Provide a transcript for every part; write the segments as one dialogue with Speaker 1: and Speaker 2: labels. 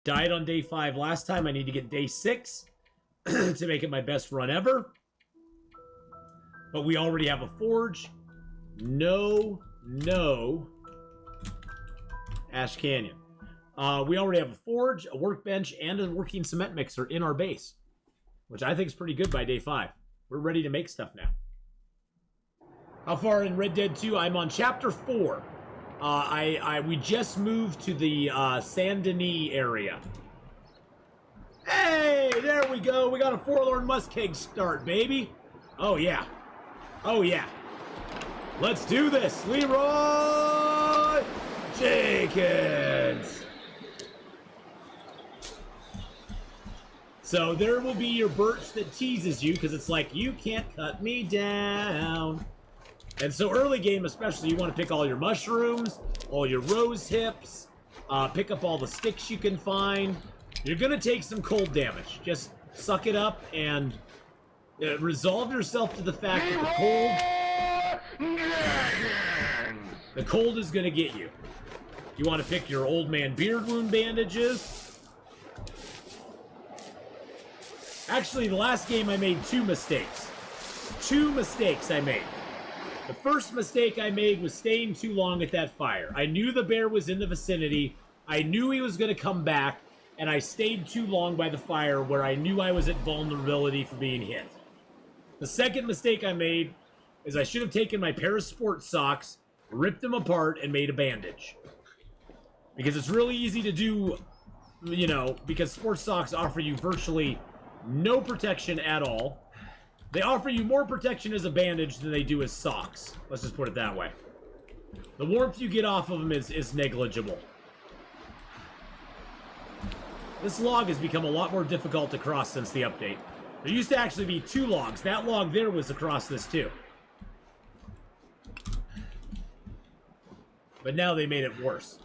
Speaker 1: Died on day 5 last time. I need to get day 6 to make it my best run ever. But we already have a forge. No Ash Canyon. We already have a forge, a workbench, and a working cement mixer in our base, which I think is pretty good by day 5. We're ready to make stuff now. How far in Red Dead 2? I'm on chapter 4. We just moved to the Saint Denis area. Hey, there we go. We got a Forlorn Muskeg start, baby. Oh yeah. Oh yeah. Let's do this, Leroy Jenkins. So there will be your birch that teases you because it's like, you can't cut me down. And so early game especially, you want to pick all your mushrooms, all your rose hips, pick up all the sticks you can find. You're going to take some cold damage. Just suck it up and resolve yourself to the fact that the cold is going to get you. You want to pick your old man beard wound bandages. Actually, the last game I made 2 mistakes. 2 mistakes I made. The first mistake I made was staying too long at that fire. I knew the bear was in the vicinity. I knew he was going to come back, and I stayed too long by the fire where I knew I was at vulnerability for being hit. The second mistake I made is I should have taken my pair of sports socks, ripped them apart, and made a bandage. Because it's really easy to do, you know, because sports socks offer you virtually no protection at all. They offer you more protection as a bandage than they do as socks. Let's just put it that way. The warmth you get off of them is negligible. This log has become a lot more difficult to cross since the update. There used to actually be 2 logs. That log there was across this too. But now they made it worse.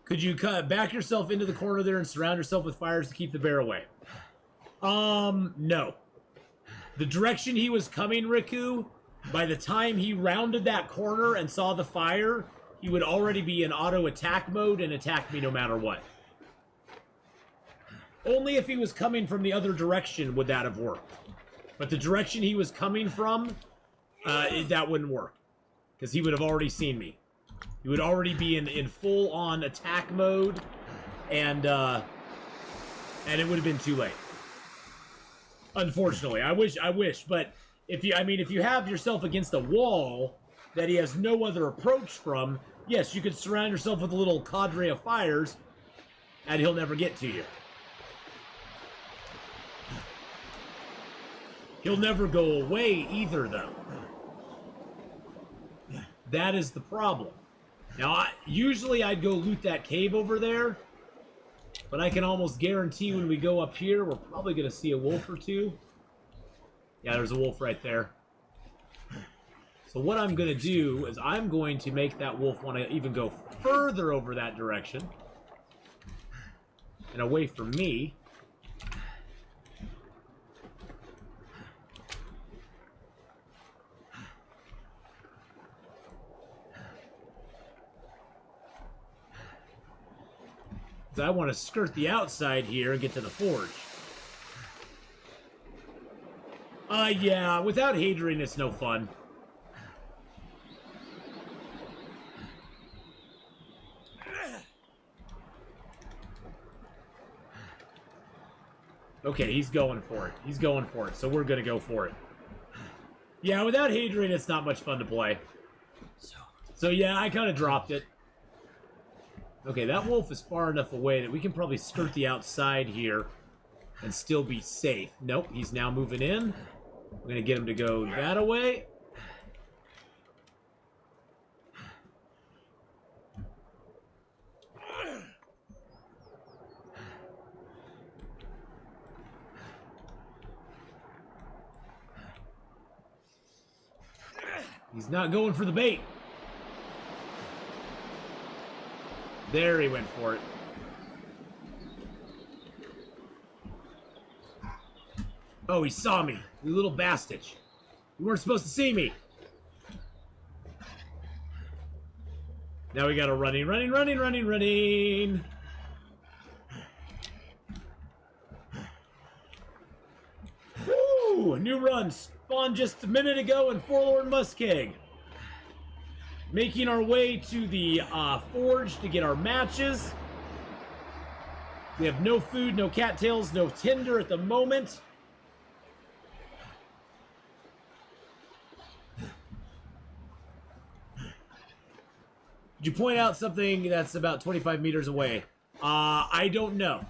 Speaker 1: Could you back yourself into the corner there and surround yourself with fires to keep the bear away? No. The direction he was coming, Riku, by the time he rounded that corner and saw the fire, he would already be in auto attack mode and attack me no matter what. Only if he was coming from the other direction would that have worked. But the direction he was coming from, that wouldn't work. Because he would have already seen me. He would already be in full-on attack mode, and it would have been too late. Unfortunately, I wish, but if you have yourself against a wall that he has no other approach from, yes, you could surround yourself with a little cadre of fires, and he'll never get to you. He'll never go away either, though. That is the problem. Now, usually I'd go loot that cave over there, but I can almost guarantee when we go up here, we're probably going to see a wolf or 2. Yeah, there's a wolf right there. So what I'm going to do is I'm going to make that wolf want to even go further over that direction and away from me. I want to skirt the outside here and get to the forge. Yeah, without Hadrian, it's no fun. Okay, he's going for it. He's going for it, so we're gonna go for it. Yeah, without Hadrian, it's not much fun to play. So yeah, I kind of dropped it. Okay, that wolf is far enough away that we can probably skirt the outside here and still be safe. Nope, he's now moving in. We're going to get him to go that way. He's not going for the bait. There he went for it. Oh, he saw me. You little bastard. You weren't supposed to see me. Now we got a running. Ooh, new run. Spawned just a minute ago in Forlorn, Muskeg. Making our way to the forge to get our matches. We have no food, no cattails, no tinder at the moment. Did you point out something that's about 25 meters away? I don't know.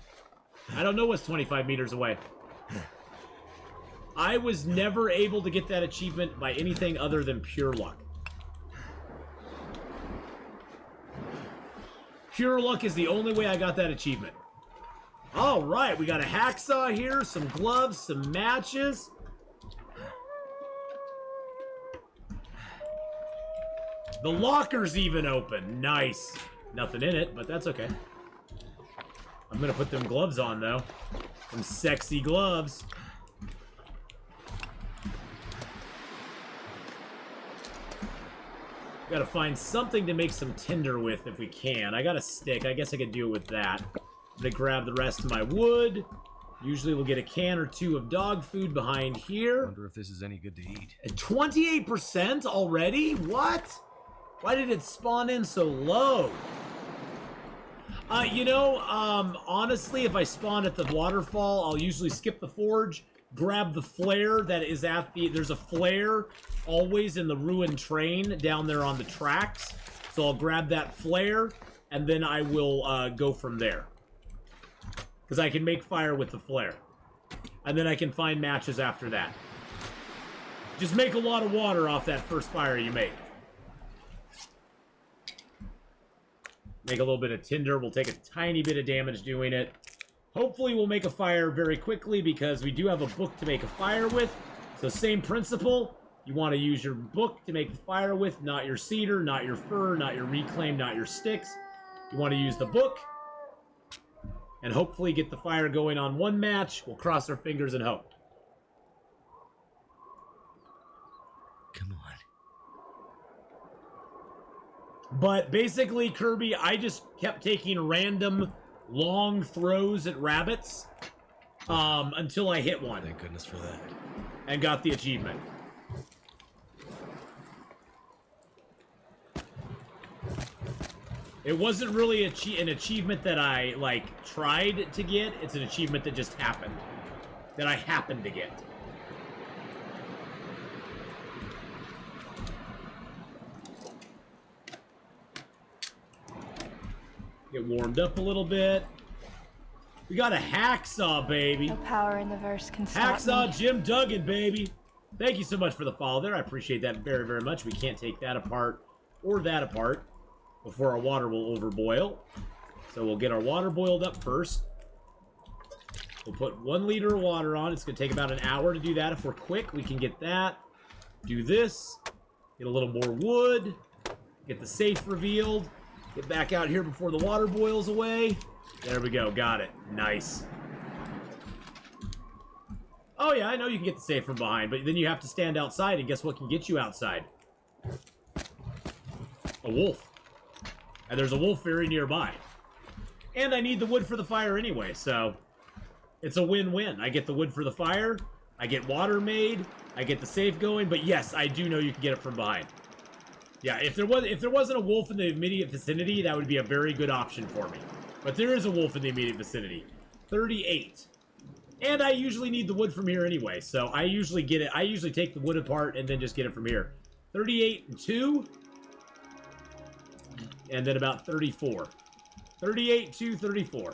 Speaker 1: I don't know what's 25 meters away. I was never able to get that achievement by anything other than pure luck. Pure luck is the only way I got that achievement. All right, we got a hacksaw here, some gloves, some matches. The locker's even open. Nice. Nothing in it, but that's okay. I'm gonna put them gloves on, though. Some sexy gloves. Gotta find something to make some tinder with if we can. I got a stick. I guess I could do it with that. I'm gonna grab the rest of my wood. Usually we'll get a can or two of dog food behind here.
Speaker 2: Wonder if this is any good to eat.
Speaker 1: 28% already? What? Why did it spawn in so low? Honestly, if I spawn at the waterfall, I'll usually skip the forge, grab the flare that is at the... There's a flare always in the ruined train down there on the tracks. So I'll grab that flare, and then I will go from there. Because I can make fire with the flare. And then I can find matches after that. Just make a lot of water off that first fire you make. Make a little bit of tinder. We'll take a tiny bit of damage doing it. Hopefully we'll make a fire very quickly because we do have a book to make a fire with. So same principle. You want to use your book to make the fire with, not your cedar, not your fir, not your reclaim, not your sticks. You want to use the book. And hopefully get the fire going on one match. We'll cross our fingers and hope.
Speaker 2: Come on.
Speaker 1: But basically, Kirby, I just kept taking random long throws at rabbits until I hit one.
Speaker 2: Thank goodness for that.
Speaker 1: And got the achievement. It wasn't really an achievement that I, tried to get. It's an achievement that just happened. That I happened to get. Get warmed up a little bit. We got a hacksaw, baby.
Speaker 3: No power in the verse can stop
Speaker 1: Hacksaw
Speaker 3: me.
Speaker 1: Jim Duggan, baby. Thank you so much for the follow there. I appreciate that very, very much. We can't take that apart or that apart before our water will overboil. So we'll get our water boiled up first. We'll put 1 liter of water on. It's going to take about an hour to do that. If we're quick, we can get that. Do this. Get a little more wood. Get the safe revealed. Get back out here before the water boils away. There we go. Got it. Nice. Oh, yeah, I know you can get the safe from behind, but then you have to stand outside, and guess what can get you outside? A wolf. And there's a wolf very nearby. And I need the wood for the fire anyway, so it's a win-win. I get the wood for the fire, I get water made, I get the safe going, but yes, I do know you can get it from behind. Yeah, if there wasn't a wolf in the immediate vicinity, that would be a very good option for me. But there is a wolf in the immediate vicinity. 38. And I usually need the wood from here anyway, so I usually get it. I usually take the wood apart and then just get it from here. 38 and 2. And then about 34. 38, 2, 34.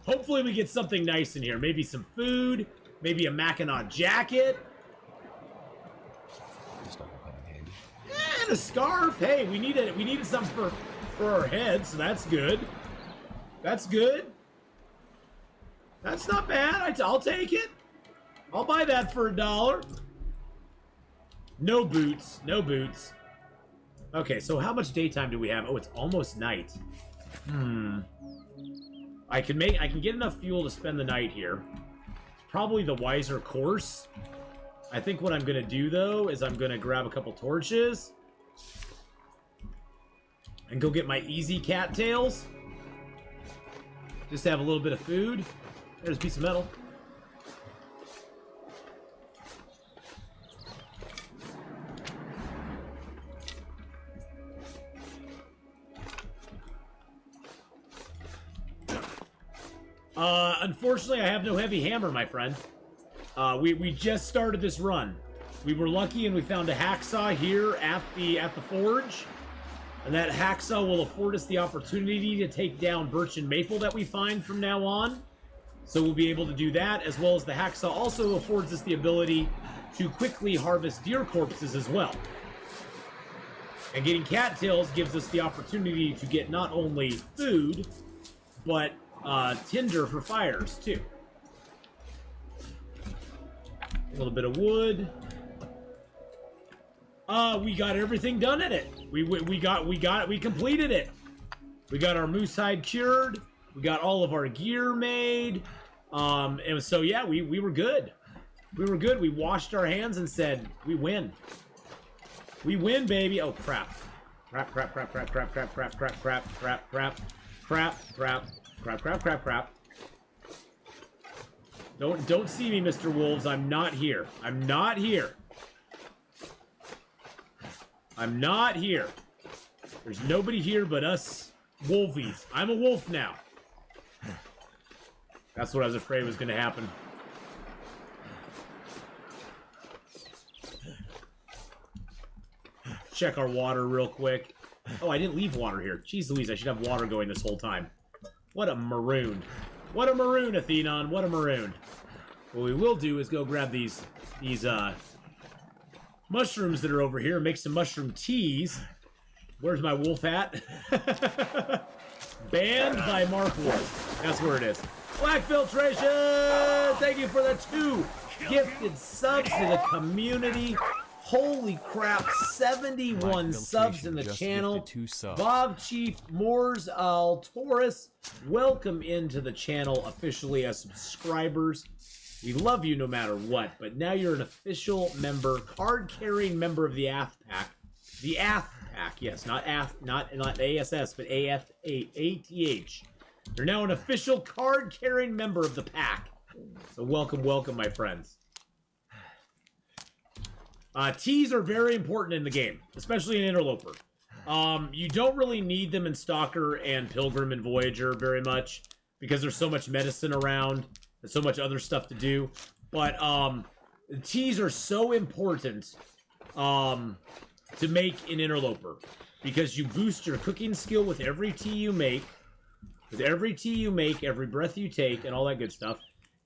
Speaker 1: Hopefully we get something nice in here. Maybe some food. Maybe a Mackinac jacket. And a scarf. Hey, we needed something for our heads, so that's good. That's good. That's not bad. I'll take it. I'll buy that for $1. No boots. No boots. Okay, so how much daytime do we have? Oh, it's almost night. I can get enough fuel to spend the night here. Probably the wiser course. I think what I'm gonna do though is I'm gonna grab a couple torches. And go get my easy cattails. Just to have a little bit of food. There's a piece of metal. Unfortunately, I have no heavy hammer, my friend. We just started this run. We were lucky and we found a hacksaw here at the forge. And that hacksaw will afford us the opportunity to take down birch and maple that we find from now on. So we'll be able to do that, as well as the hacksaw also affords us the ability to quickly harvest deer corpses as well. And getting cattails gives us the opportunity to get not only food, but tinder for fires too. A little bit of wood. We got everything done in it. We completed it. We got our moose hide cured. We got all of our gear made. And so yeah, we were good. We were good. We washed our hands and said, we win. We win, baby. Oh crap. Crap. Don't see me, Mr. Wolves. I'm not here. I'm not here. I'm not here. There's nobody here but us wolfies. I'm a wolf now. That's what I was afraid was going to happen. Check our water real quick. Oh, I didn't leave water here. Jeez Louise, I should have water going this whole time. What a maroon. What a maroon, Atheenon. What a maroon. What we will do is go grab these mushrooms that are over here and make some mushroom teas. Where's my wolf hat? Banned by Mark Wolf. That's where it is. Black Filtration! Thank you for the 2 gifted subs to the community. Holy crap, 71 subs in the channel. Bob Chief Moors Al Taurus, welcome into the channel officially as subscribers. We love you no matter what, but now you're an official member, card-carrying member of the AF Pack. The AF Pack, yes, not ASS, but AFH. You're now an official card-carrying member of the pack. So welcome, welcome, my friends. Teas are very important in the game, especially in Interloper. You don't really need them in Stalker and Pilgrim and Voyager very much, because there's so much medicine around. There's so much other stuff to do. But teas are so important to make in Interloper, because you boost your cooking skill with every tea you make. With every tea you make, every breath you take, and all that good stuff.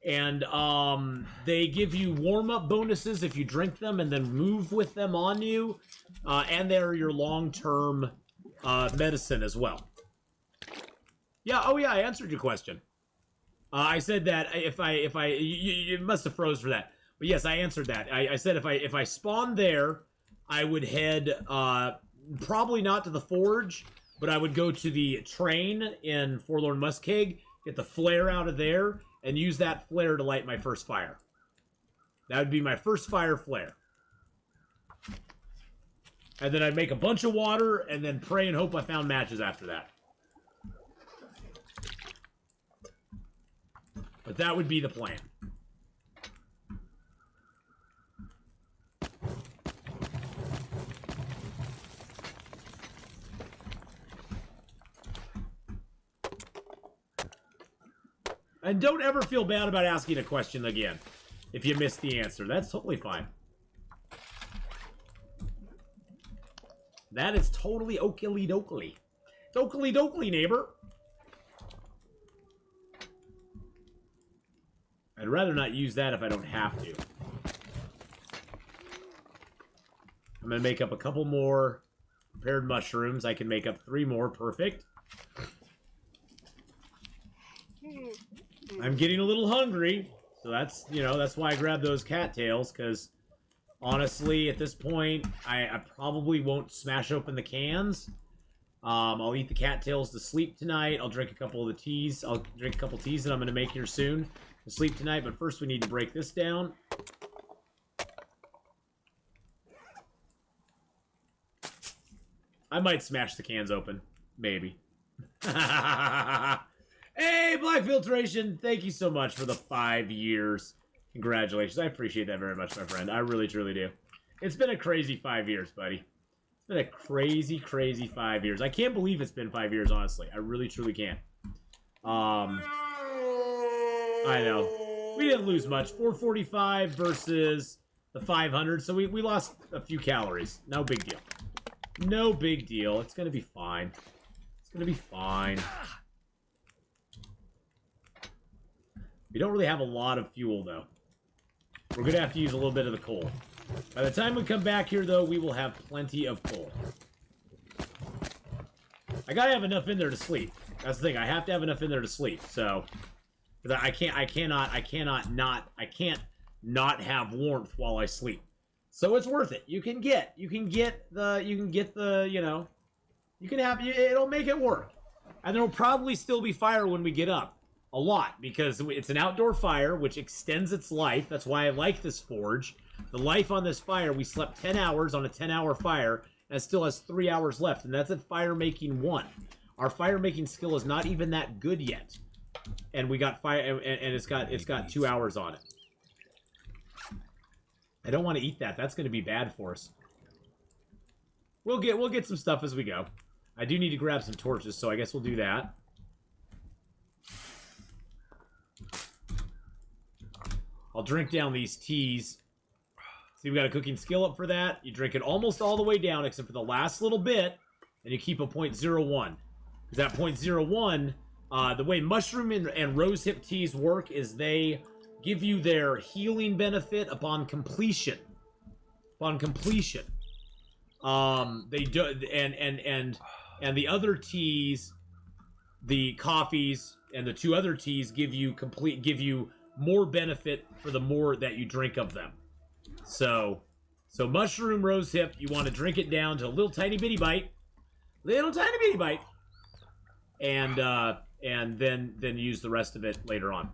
Speaker 1: And they give you warm-up bonuses if you drink them and then move with them on you. And they're your long-term medicine as well. Yeah, oh yeah, I answered your question. I said that you must have froze for that. But yes, I answered that. I said if I spawned there, I would head, probably not to the forge, but I would go to the train in Forlorn Muskeg, get the flare out of there, and use that flare to light my first fire. That would be my first fire flare. And then I'd make a bunch of water, and then pray and hope I found matches after that. But that would be the plan. And don't ever feel bad about asking a question again if you missed the answer. That's totally fine. That is totally oakley dokley. It's oakley dokley, neighbor. I'd rather not use that if I don't have to. I'm going to make up a couple more prepared mushrooms. I can make up 3 more. Perfect. I'm getting a little hungry, so that's, you know, that's why I grabbed those cattails, because honestly, at this point, I probably won't smash open the cans. I'll eat the cattails to sleep tonight. I'll drink a couple of the teas. I'll drink a couple teas that I'm going to make here soon to sleep tonight, but first we need to break this down. I might smash the cans open. Maybe. Hey, Black Filtration, thank you so much for the 5 years. Congratulations. I appreciate that very much, my friend. I really, truly do. It's been a crazy 5 years, buddy. It's been a crazy, crazy 5 years. I can't believe it's been 5 years, honestly. I really, truly can't. I know. We didn't lose much. 445 versus the 500, so we lost a few calories. No big deal. No big deal. It's going to be fine. It's going to be fine. We don't really have a lot of fuel, though. We're going to have to use a little bit of the coal. By the time we come back here, though, we will have plenty of coal. I got to have enough in there to sleep. That's the thing. I have to have enough in there to sleep. So, I can't not have warmth while I sleep. So it's worth it. You can get the, you know, it'll make it work. And there'll probably still be fire when we get up. A lot, because it's an outdoor fire, which extends its life. That's why I like this forge. The life on this fire, we slept 10 hours on a 10-hour fire, and it still has 3 hours left, and that's at fire making 1. Our fire making skill is not even that good yet. And we got fire, and it's got 2 hours on it. I don't want to eat that. That's going to be bad for us. We'll get some stuff as we go. I do need to grab some torches, so I guess we'll do that. I'll drink down these teas. See, we got a cooking skill up for that. You drink it almost all the way down, except for the last little bit, and you keep a 0.01. Because that 0.01, the way mushroom and rosehip teas work is they give you their healing benefit upon completion. Upon completion. They do, and the other teas, the coffees and the 2 other teas give you more benefit for the more that you drink of them. So mushroom rosehip, you want to drink it down to a little tiny bitty bite. Little tiny bitty bite. And then use the rest of it later on.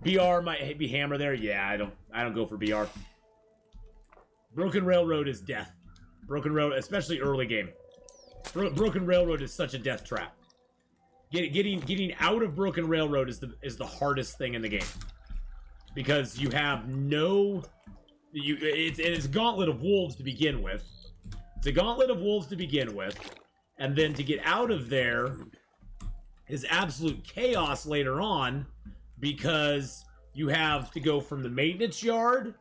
Speaker 1: BR might be hammer there. Yeah, I don't go for BR. Broken Railroad is death. Broken Railroad, especially early game. Broken Railroad is such a death trap. Getting out of Broken Railroad is the hardest thing in the game, because you have no, it's a gauntlet of wolves to begin with. It's a gauntlet of wolves to begin with, and then to get out of there is absolute chaos later on, because you have to go from the maintenance yard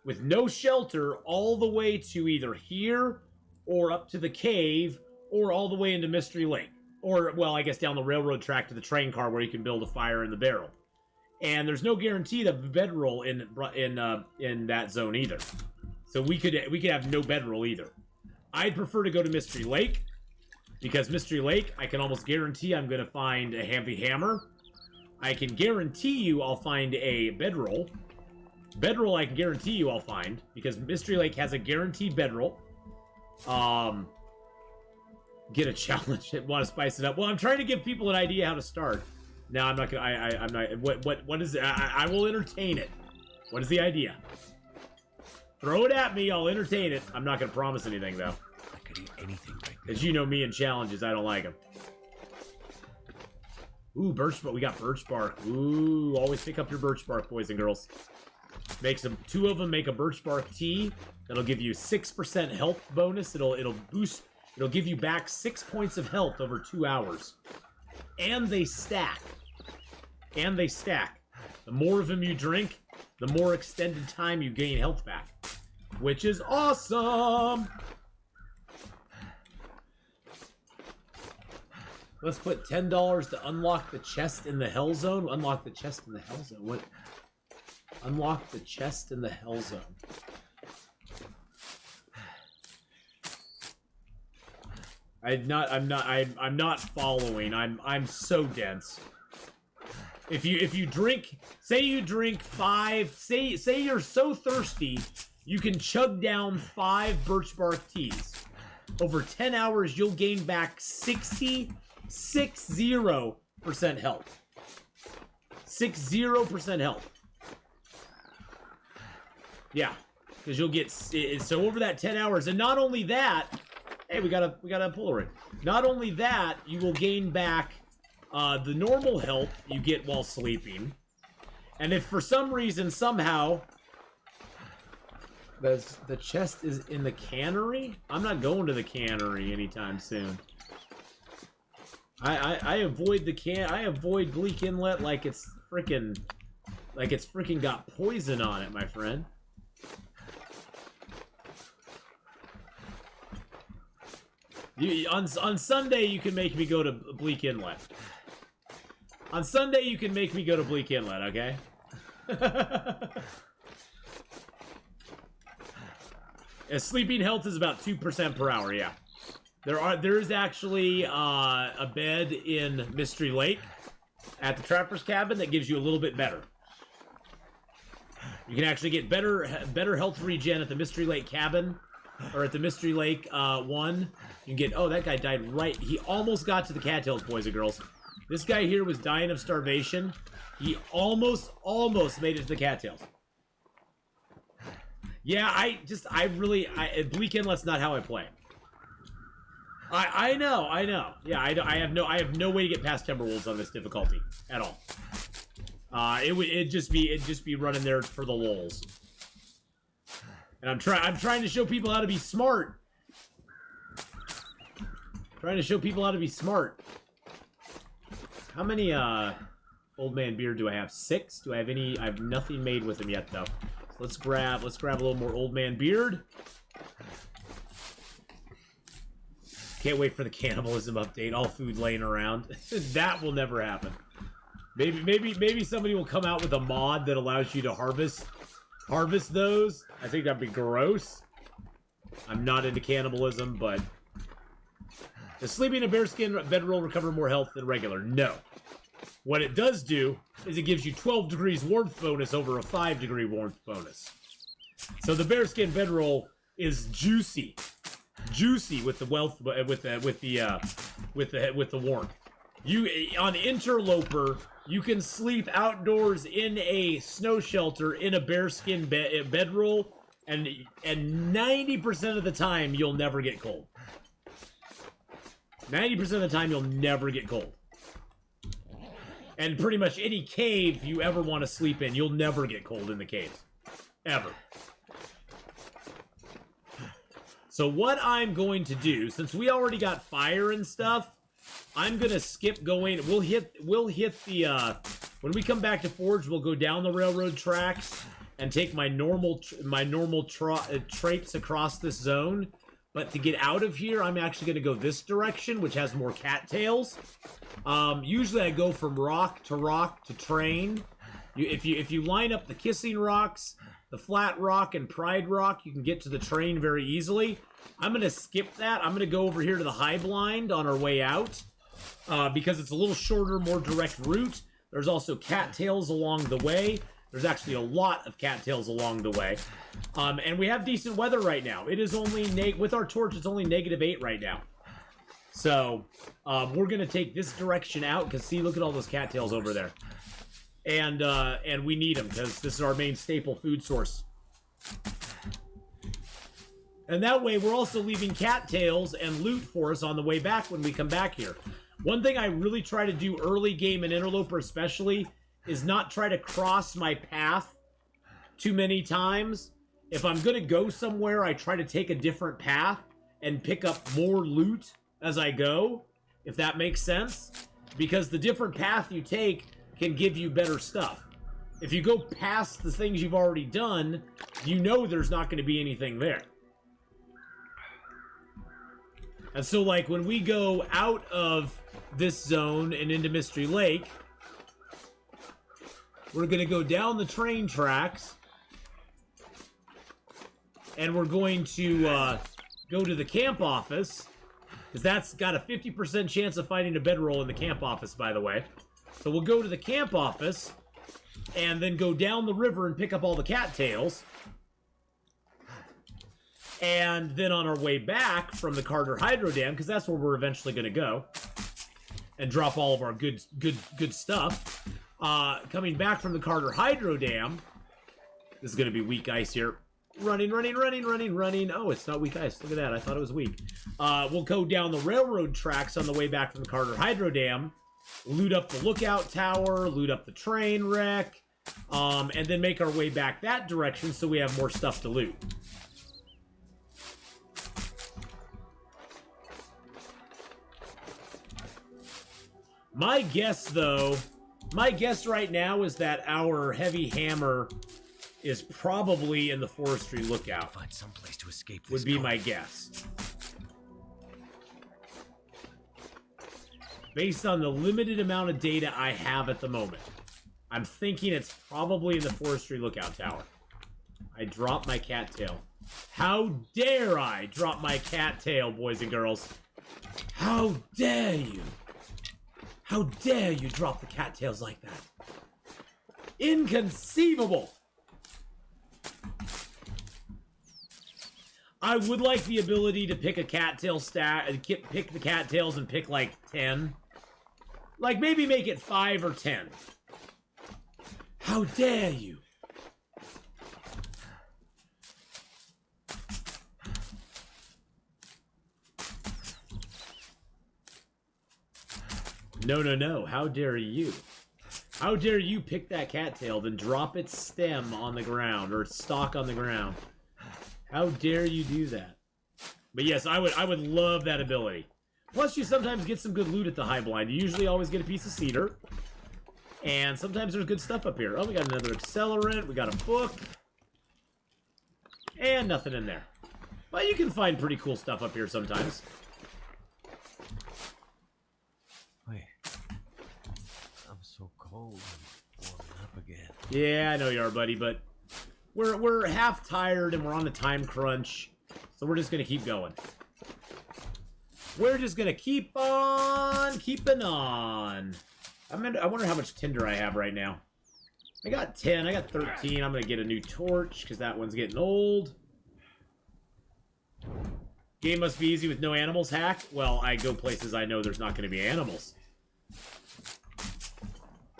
Speaker 1: with no shelter all the way to either here or up to the cave or all the way into Mystery Lake. Or, well, I guess down the railroad track to the train car where you can build a fire in the barrel. And there's no guarantee of a bedroll in that zone either. So we could have no bedroll either. I'd prefer to go to Mystery Lake, because Mystery Lake, I can almost guarantee I'm going to find a heavy hammer. I can guarantee you I'll find a bedroll. Bedroll I can guarantee you I'll find, because Mystery Lake has a guaranteed bedroll. Get a challenge. Want to spice it up? Well, I'm trying to give people an idea how to start. No, I'm not gonna. I'm not. What is it? I will entertain it. What is the idea? Throw it at me. I'll entertain it. I'm not gonna promise anything though.
Speaker 2: I could eat anything right now.
Speaker 1: As you know me and challenges, I don't like them. Ooh, birch bark. We got birch bark. Ooh, always pick up your birch bark, boys and girls. Make some. 2 of them make a birch bark tea. That'll give you 6% health bonus. It'll boost. It'll give you back 6 points of health over 2 hours. And they stack. And they stack. The more of them you drink, the more extended time you gain health back. Which is awesome! Let's put $10 to unlock the chest in the Hell Zone. Unlock the chest in the Hell Zone. What? Unlock the chest in the Hell Zone. I'm not following. I'm so dense. If you drink, say you drink 5, say you're so thirsty, you can chug down 5 birch bark teas. Over 10 hours, you'll gain back 60% health. 60% health. Yeah, because you'll get, so over that 10 hours, and not only that, Hey, we got a Polaroid. Not only that, you will gain back the normal health you get while sleeping. And if for some reason, somehow, the chest is in the cannery, I'm not going to the cannery anytime soon. I avoid I avoid Bleak Inlet like it's freaking got poison on it, my friend. On Sunday you can make me go to Bleak Inlet. On Sunday you can make me go to Bleak Inlet, okay? Sleeping health is about 2% per hour, yeah. There is actually a bed in Mystery Lake at the Trapper's Cabin that gives you a little bit better. You can actually get better health regen at the Mystery Lake Cabin, or at the Mystery Lake 1. You can get, oh, that guy died right. He almost got to the cattails, boys and girls. This guy here was dying of starvation. He almost made it to the cattails. Yeah, Bleak Inlet's not how I play. I know. Yeah, I have no way to get past Timberwolves on this difficulty at all. It'd just be running there for the lulz. And I'm trying to show people how to be smart. Trying to show people how to be smart. How many Old Man Beard do I have? 6? Do I have any? I have nothing made with them yet though. So let's grab a little more Old Man Beard. Can't wait for the cannibalism update. All food laying around. That will never happen. Maybe somebody will come out with a mod that allows you to harvest those. I think that'd be gross. I'm not into cannibalism, but does sleeping in a bearskin bedroll recover more health than regular? No. What it does do is it gives you 12 degrees warmth bonus over a 5-degree warmth bonus. So the bearskin bedroll is juicy with the with the warmth. You on Interloper, you can sleep outdoors in a snow shelter in a bearskin bedroll, and 90% of the time you'll never get cold. 90% of the time you'll never get cold. And pretty much any cave you ever want to sleep in, you'll never get cold in the caves. Ever. So what I'm going to do, since we already got fire and stuff, I'm gonna skip going. We'll hit the when we come back to Forge, we'll go down the railroad tracks and take my normal traipse across this zone. But to get out of here, I'm actually gonna go this direction, which has more cattails. Usually I go from rock to train. If you line up the Kissing Rocks, the Flat Rock, and Pride Rock, you can get to the train very easily. I'm going to skip that. I'm going to go over here to the High Blind on our way out because it's a little shorter, more direct route. There's also cattails along the way. There's actually a lot of cattails along the way. And we have decent weather right now. It is only, with our torch, it's only -8 right now. So we're going to take this direction out because, see, look at all those cattails over there. And we need them because this is our main staple food source. And that way, we're also leaving cattails and loot for us on the way back when we come back here. One thing I really try to do early game in Interloper especially is not try to cross my path too many times. If I'm going to go somewhere, I try to take a different path and pick up more loot as I go, if that makes sense. Because the different path you take can give you better stuff. If you go past the things you've already done, you know there's not going to be anything there. And so, like, when we go out of this zone and into Mystery Lake, we're going to go down the train tracks, and we're going to go to the camp office, because that's got a 50% chance of finding a bedroll in the camp office, by the way. So we'll go to the camp office, and then go down the river and pick up all the cattails. And then on our way back from the Carter Hydro Dam, because that's where we're eventually going to go, and drop all of our good stuff. Coming back from the Carter Hydro Dam, this is going to be weak ice here. Running. Oh, it's not weak ice. Look at that. I thought it was weak. We'll go down the railroad tracks on the way back from the Carter Hydro Dam, loot up the lookout tower, loot up the train wreck, and then make our way back that direction so we have more stuff to loot. My guess right now is that our heavy hammer is probably in the forestry lookout.
Speaker 2: Find some place to escape this
Speaker 1: would be my guess. Based on the limited amount of data I have at the moment, I'm thinking it's probably in the forestry lookout tower. I dropped my cattail. How dare I drop my cattail, boys and girls? How dare you? How dare you drop the cattails like that? Inconceivable! I would like the ability to pick a cattail stack, pick the cattails and pick like 10. Like maybe make it 5 or 10. How dare you? No. How dare you? How dare you pick that cattail, then drop its stem on the ground, or its stalk on the ground? How dare you do that? But yes, I would love that ability. Plus, you sometimes get some good loot at the High Blind. You usually always get a piece of cedar. And sometimes there's good stuff up here. Oh, we got another accelerant. We got a book. And nothing in there. But you can find pretty cool stuff up here sometimes.
Speaker 2: Wait. I'm so cold. I'm warming up again.
Speaker 1: Yeah, I know you are, buddy, but we're half tired and we're on a time crunch. So we're just going to keep going. We're just going to keep on keeping on. I wonder how much tinder I have right now. I got 10. I got 13. I'm going to get a new torch because that one's getting old. Game must be easy with no animals hack. Well, I go places I know there's not going to be animals.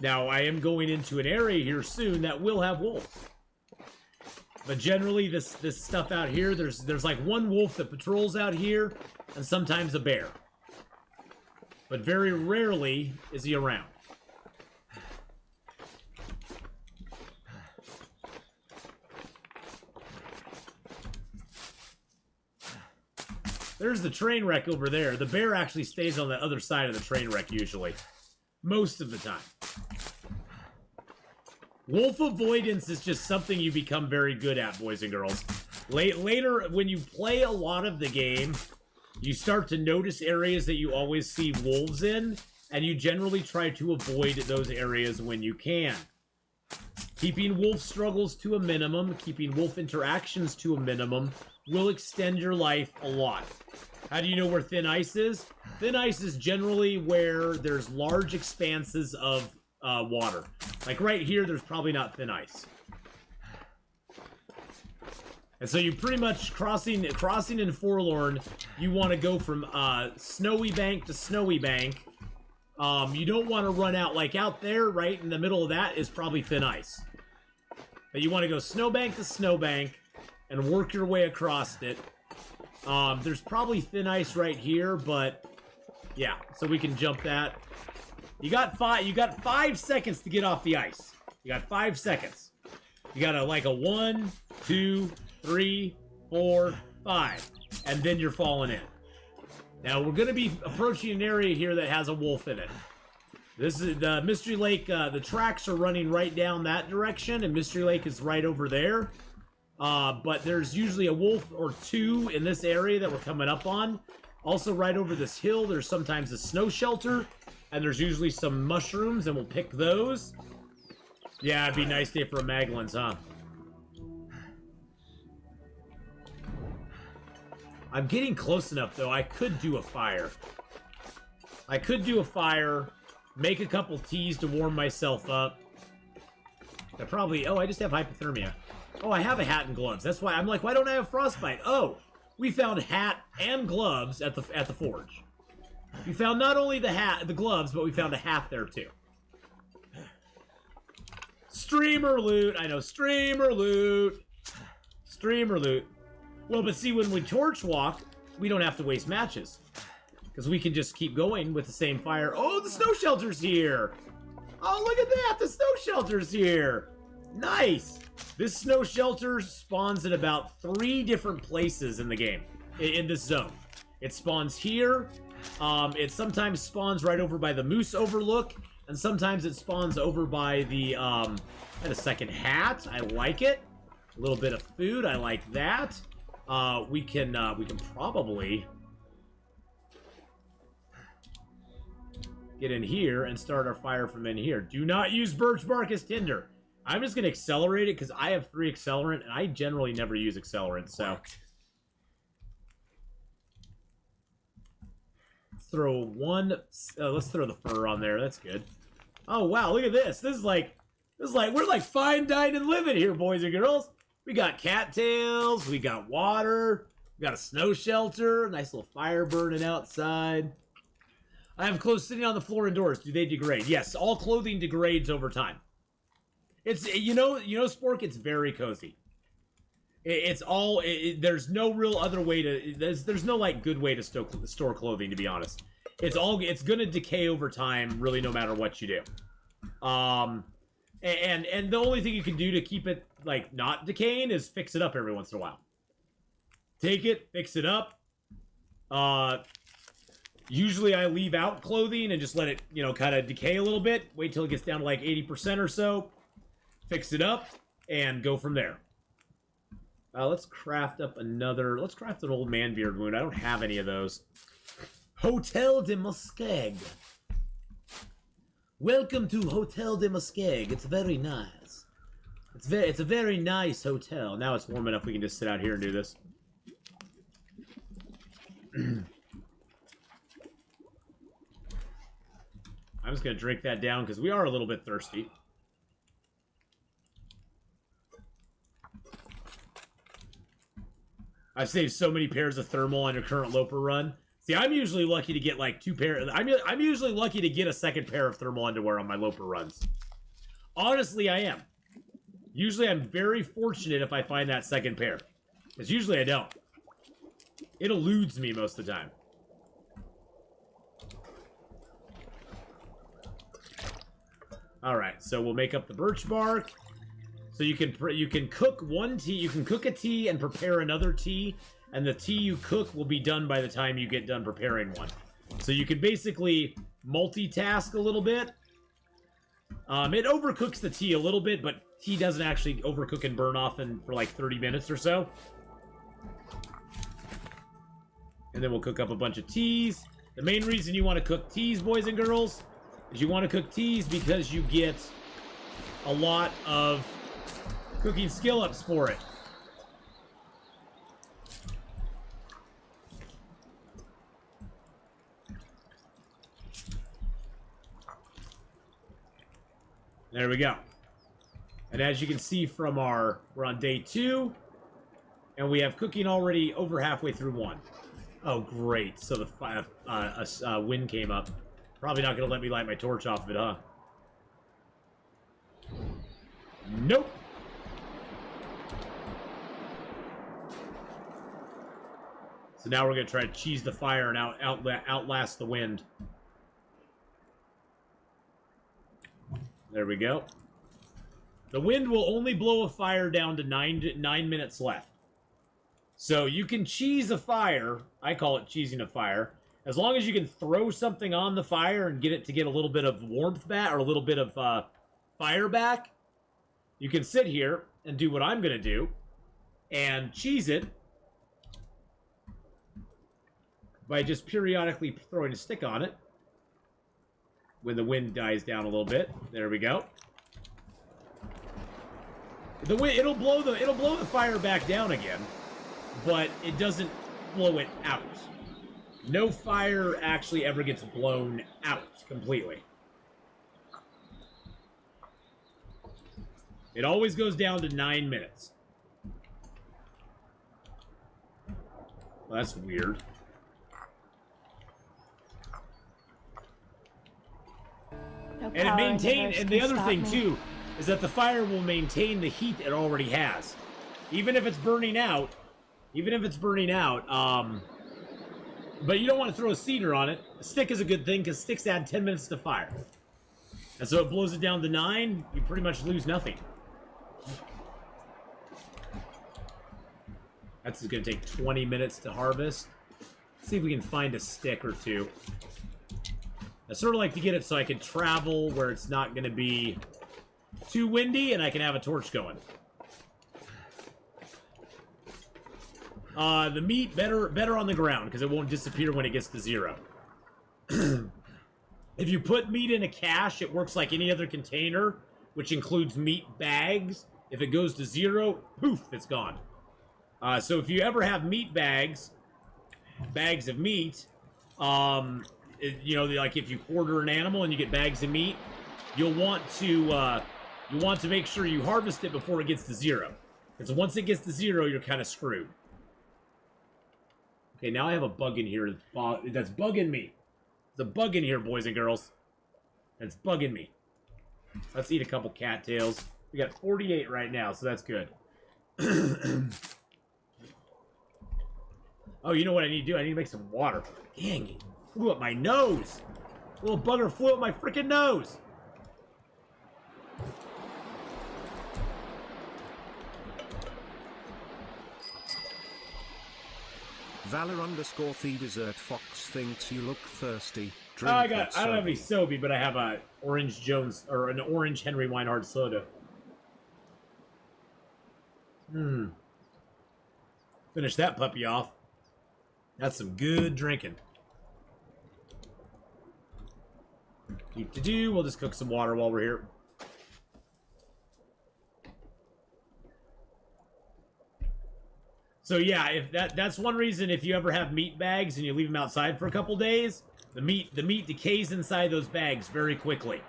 Speaker 1: Now, I am going into an area here soon that will have wolves. But generally, this stuff out here, there's like one wolf that patrols out here, and sometimes a bear. But very rarely is he around. There's the train wreck over there. The bear actually stays on the other side of the train wreck usually. Most of the time. Wolf avoidance is just something you become very good at, boys and girls. Later, when you play a lot of the game, you start to notice areas that you always see wolves in, and you generally try to avoid those areas when you can. Keeping wolf struggles to a minimum, keeping wolf interactions to a minimum, will extend your life a lot. How do you know where thin ice is? Thin ice is generally where there's large expanses of water. Like right here, there's probably not thin ice. And so you pretty much crossing in Forlorn, you want to go from snowy bank to snowy bank. You don't want to run out like out there, right in the middle of that is probably thin ice. But you want to go snowbank to snowbank and work your way across it. There's probably thin ice right here, but yeah, so we can jump that. You got 5 seconds to get off the ice. You got 5 seconds. You got like a 1, 2, 3, 4, 5, and then you're falling in. Now we're going to be approaching an area here that has a wolf in it. This is the Mystery Lake. The tracks are running right down that direction, and Mystery Lake is right over there. But there's usually a wolf or two in this area that we're coming up on. Also, right over this hill, there's sometimes a snow shelter, and there's usually some mushrooms, and we'll pick those. Yeah, it'd be a nice day for a Maglins, huh? I'm getting close enough, though. I could do a fire. I could do a fire, make a couple teas to warm myself up. I probably... Oh, I just have hypothermia. Oh, I have a hat and gloves. That's why I'm like, why don't I have frostbite? Oh, we found hat and gloves at the forge. We found not only the gloves, but we found a hat there too. Streamer loot. I know, streamer loot. Streamer loot. Well, but see, when we torch walk, we don't have to waste matches. Because we can just keep going with the same fire. Oh, the snow shelter's here! Oh, look at that! The snow shelter's here! Nice! This snow shelter spawns in about 3 different places in the game. In this zone. It spawns here. It sometimes spawns right over by the Moose Overlook. And sometimes it spawns over by the, and a second hat. I like it. A little bit of food. I like that. We can probably get in here and start our fire from in here. Do not use birch bark as tinder. I'm just going to accelerate it because I have 3 accelerant, and I generally never use accelerant, so. Throw one, let's throw the fur on there. That's good. Oh, wow, look at this. This is like, we're like fine dining living here, boys and girls. We got cattails, we got water, we got a snow shelter, nice little fire burning outside. I have clothes sitting on the floor indoors. Do they degrade? Yes, all clothing degrades over time. It's, you know, Spork, it's very cozy. It's all, there's no real other way to, there's no, like, good way to store clothing, to be honest. It's gonna decay over time, really, no matter what you do. And the only thing you can do to keep it, like, not decaying is fix it up every once in a while. Take it, fix it up. Usually I leave out clothing and just let it, you know, kind of decay a little bit. Wait till it gets down to like 80% or so. Fix it up and go from there. Let's craft up another... Let's craft an old man beard wound. I don't have any of those. Hotel de Muskeg. Welcome to Hotel de Muskeg. It's very nice. It's a very nice hotel. Now it's warm enough we can just sit out here and do this. I'm just going to drink that down because we are a little bit thirsty. I've saved so many pairs of thermal on your current Loper run. See, I'm usually lucky to get like 2 pairs. I'm usually lucky to get a second pair of thermal underwear on my Loper runs. Honestly, I am. Usually I'm very fortunate if I find that second pair. Because usually I don't. It eludes me most of the time. Alright, so we'll make up the birch bark. So you can cook one tea, you can cook a tea and prepare another tea, and the tea you cook will be done by the time you get done preparing one. So you can basically multitask a little bit. It overcooks the tea a little bit, but tea doesn't actually overcook and burn off for like 30 minutes or so. And then we'll cook up a bunch of teas. The main reason you want to cook teas, boys and girls, is you want to cook teas because you get a lot of cooking skill ups for it. There we go. And as you can see from we're on day 2, and we have cooking already over halfway through 1. Oh, great. So the wind came up. Probably not going to let me light my torch off of it, huh? Nope. So now we're going to try to cheese the fire and outlast the wind. There we go. The wind will only blow a fire down to 9 minutes left. So you can cheese a fire. I call it cheesing a fire. As long as you can throw something on the fire and get it to get a little bit of warmth back, or a little bit of fire back, you can sit here and do what I'm going to do and cheese it by just periodically throwing a stick on it when the wind dies down a little bit. There we go. The wind, it'll blow the fire back down again, but it doesn't blow it out. No fire actually ever gets blown out completely. It always goes down to 9 minutes. Well, that's weird.
Speaker 3: No
Speaker 1: And it maintains, and the other thing too, is that the fire will maintain the heat it already has. Even if it's burning out, but you don't want to throw a cedar on it. A stick is a good thing because sticks add 10 minutes to fire. And so it blows it down to 9, you pretty much lose nothing. That's going to take 20 minutes to harvest. Let's see if we can find a stick or two. I sort of like to get it so I can travel where it's not going to be too windy and I can have a torch going. The meat, better on the ground, because it won't disappear when it gets to 0. If you put meat in a cache, it works like any other container, which includes meat bags. If it goes to 0, poof, it's gone. So if you ever have meat bags of meat, you know, like if you quarter an animal and you get bags of meat, you'll want to make sure you harvest it before it gets to 0. Because once it gets to 0, you're kind of screwed. Okay, now I have a bug in here that's bugging me. There's a bug in here, boys and girls. That's bugging me. Let's eat a couple cattails. We got 48 right now, so that's good. Oh, you know what I need to do? I need to make some water. Dang, it flew up my nose. Little bugger flew up my freaking nose.
Speaker 4: Valor_the dessert fox thinks you look thirsty.
Speaker 1: Oh, I don't have any Sobe, but I have a orange Jones or an orange Henry Weinhard soda. Finish that puppy off. That's some good drinking. We'll just cook some water while we're here. So yeah, if that's one reason if you ever have meat bags and you leave them outside for a couple days, the meat decays inside those bags very quickly.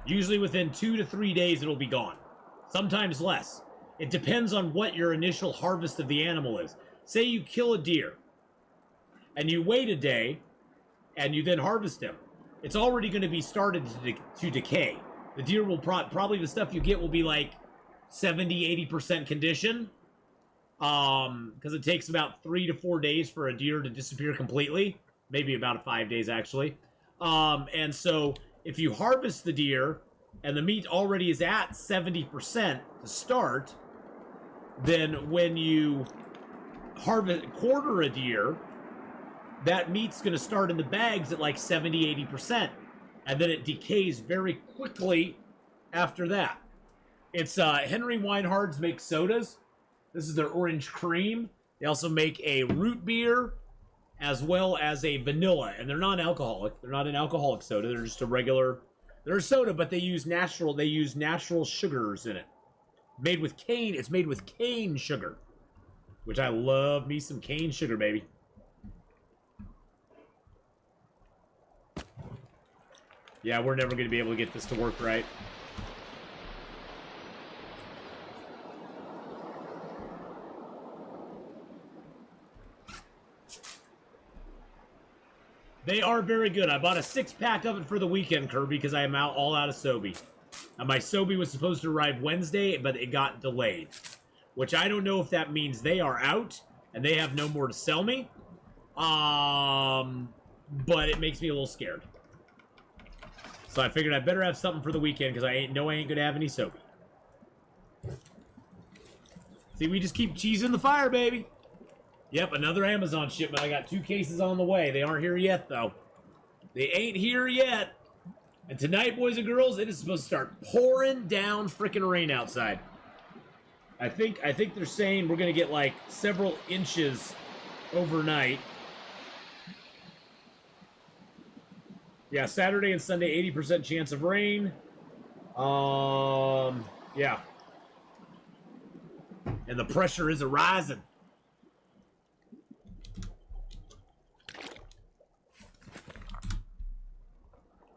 Speaker 1: Usually within 2 to 3 days it'll be gone. Sometimes less. It depends on what your initial harvest of the animal is. Say you kill a deer and you wait a day and you then harvest him. It's already going to be started to decay. The deer will probably the stuff you get will be like 70-80% condition. Because it takes about 3 to 4 days for a deer to disappear completely. Maybe about 5 days, actually. And so, if you harvest the deer, and the meat already is at 70% to start, then when you quarter a deer, that meat's going to start in the bags at like 70-80%. And then it decays very quickly after that. It's, Henry Weinhard's make sodas. This is their orange cream. They also make a root beer as well as a vanilla. And they're non-alcoholic. They're not an alcoholic soda. They're just a regular... They're a soda, but they use natural sugars in it. Made with cane. It's made with cane sugar. Which I love me some cane sugar, baby. Yeah, we're never going to be able to get this to work right. They are very good. I bought a 6-pack of it for the weekend, Kirby, because I am all out of Sobe. My Sobe was supposed to arrive Wednesday, but it got delayed. Which I don't know if that means they are out, and they have no more to sell me. But it makes me a little scared. So I figured I better have something for the weekend, because I ain't going to have any Sobe. See, we just keep cheesing the fire, baby. Yep, another Amazon shipment. I got 2 cases on the way. They aren't here yet, though. They ain't here yet. And tonight, boys and girls, it is supposed to start pouring down frickin' rain outside. I think they're saying we're going to get, like, several inches overnight. Yeah, Saturday and Sunday, 80% chance of rain. Yeah. And the pressure is a-rising.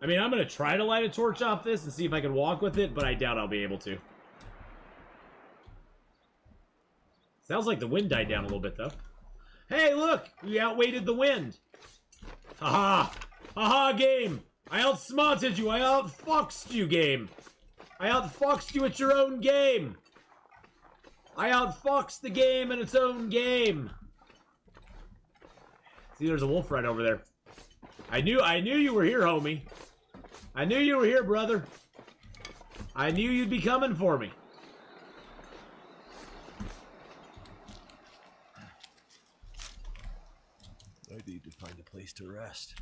Speaker 1: I mean, I'm going to try to light a torch off this and see if I can walk with it, but I doubt I'll be able to. Sounds like the wind died down a little bit, though. Hey, look! We outweighted the wind! Haha! Haha, game! I outsmarted you! I outfoxed you, game! I outfoxed you at your own game! I outfoxed the game in its own game. See, there's a wolf right over there. I knew you were here, homie. I knew you were here, brother. I knew you'd be coming for me.
Speaker 2: I need to find a place to rest.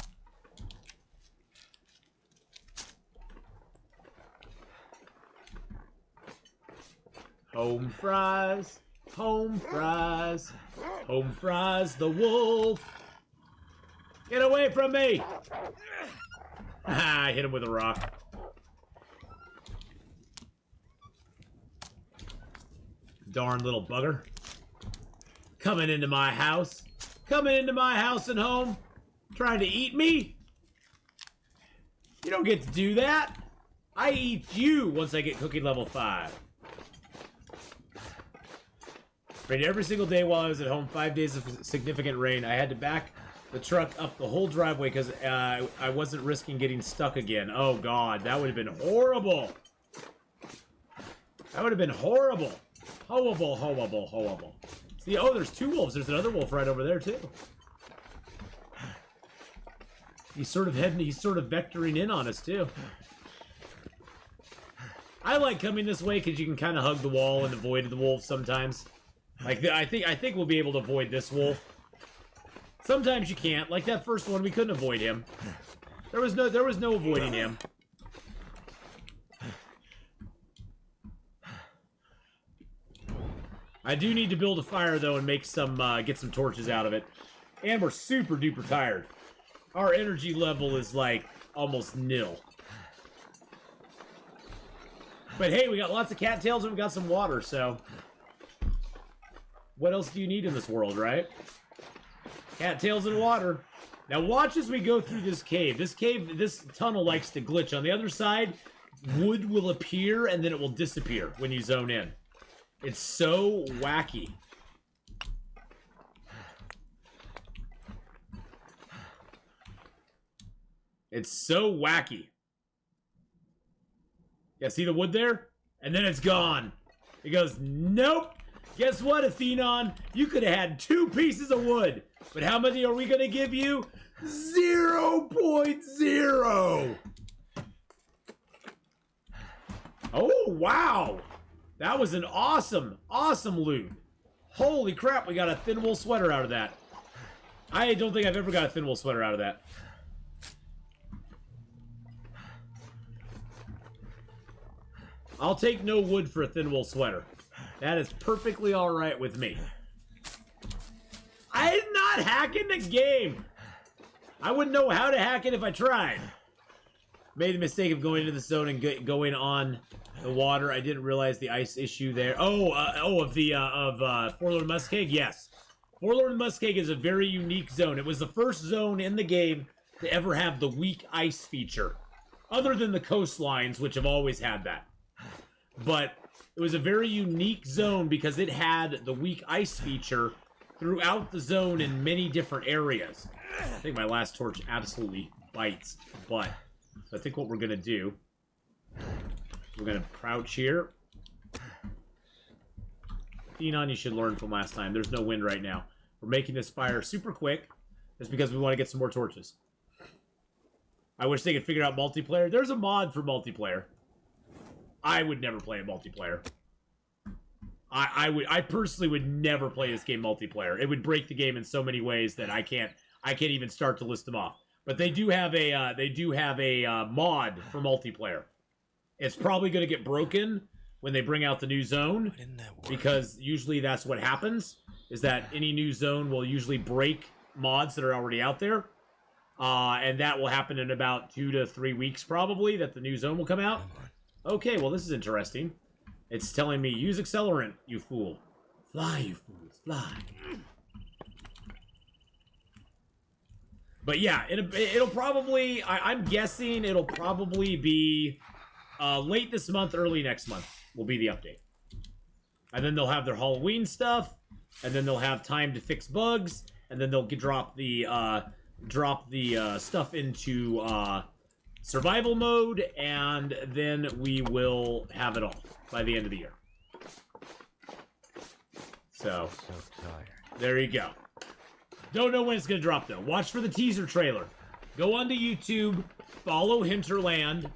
Speaker 1: Home fries, home fries, home fries, the wolf. Get away from me! I hit him with a rock. Darn little bugger. Coming into my house. Coming into my house and home. Trying to eat me? You don't get to do that. I eat you once I get cooking level 5. Rained every single day while I was at home. 5 days of significant rain. I had to back the truck up the whole driveway because I wasn't risking getting stuck again. Oh god, that would have been horrible. That would have been horrible. Horrible, horrible, horrible. See, oh, there's 2 wolves. There's another wolf right over there too. He's sort of vectoring in on us too. I like coming this way because you can kind of hug the wall and avoid the wolves sometimes. Like I think we'll be able to avoid this wolf. Sometimes you can't. Like that first one, we couldn't avoid him. There was no avoiding him. I do need to build a fire though and make some get some torches out of it. And we're super duper tired. Our energy level is like almost nil. But hey, we got lots of cattails and we got some water, so what else do you need in this world, right? Cattails and water. Now watch as we go through this cave. This tunnel likes to glitch. On the other side, wood will appear and then it will disappear when you zone in. It's so wacky. It's so wacky. Yeah, see the wood there? And then it's gone. It goes, nope. Guess what, Atheenon? You could have had 2 pieces of wood. But how many are we going to give you? 0.0. Oh, wow. That was an awesome loot. Holy crap, we got a thin wool sweater out of that. I don't think I've ever got a thin wool sweater out of that. I'll take no wood for a thin wool sweater. That is perfectly alright with me. I'm not hacking the game. I wouldn't know how to hack it if I tried. Made the mistake of going into the zone and going on the water. I didn't realize the ice issue there. Of Forlorn Muskeg? Yes. Forlorn Muskeg is a very unique zone. It was the first zone in the game to ever have the weak ice feature. Other than the coastlines, which have always had that. But it was a very unique zone because it had the weak ice feature throughout the zone in many different areas. I think my last torch absolutely bites butt. So I think what we're going to do, we're going to crouch here. Atheenon, you should learn from last time. There's no wind right now. We're making this fire super quick just because we want to get some more torches. I wish they could figure out multiplayer. There's a mod for multiplayer. I would never play a multiplayer. I personally would never play this game multiplayer. It would break the game in so many ways that I can't even start to list them off. But they do have a mod for multiplayer. It's probably going to get broken when they bring out the new zone, because usually that's what happens, is that any new zone will usually break mods that are already out there. And that will happen in about 2 to 3 weeks probably, that the new zone will come out. Okay, well this is interesting. It's telling me, use accelerant, you fool. Fly, you fools, fly. But yeah, it'll probably, I'm guessing it'll probably be late this month, early next month will be the update. And then they'll have their Halloween stuff, and then they'll have time to fix bugs, and then they'll drop the stuff into survival mode, and then we will have it all by the end of the year. So,
Speaker 2: So tired.
Speaker 1: there you go. Don't know when it's going to drop, though. Watch for the teaser trailer. Go onto YouTube, follow Hinterland,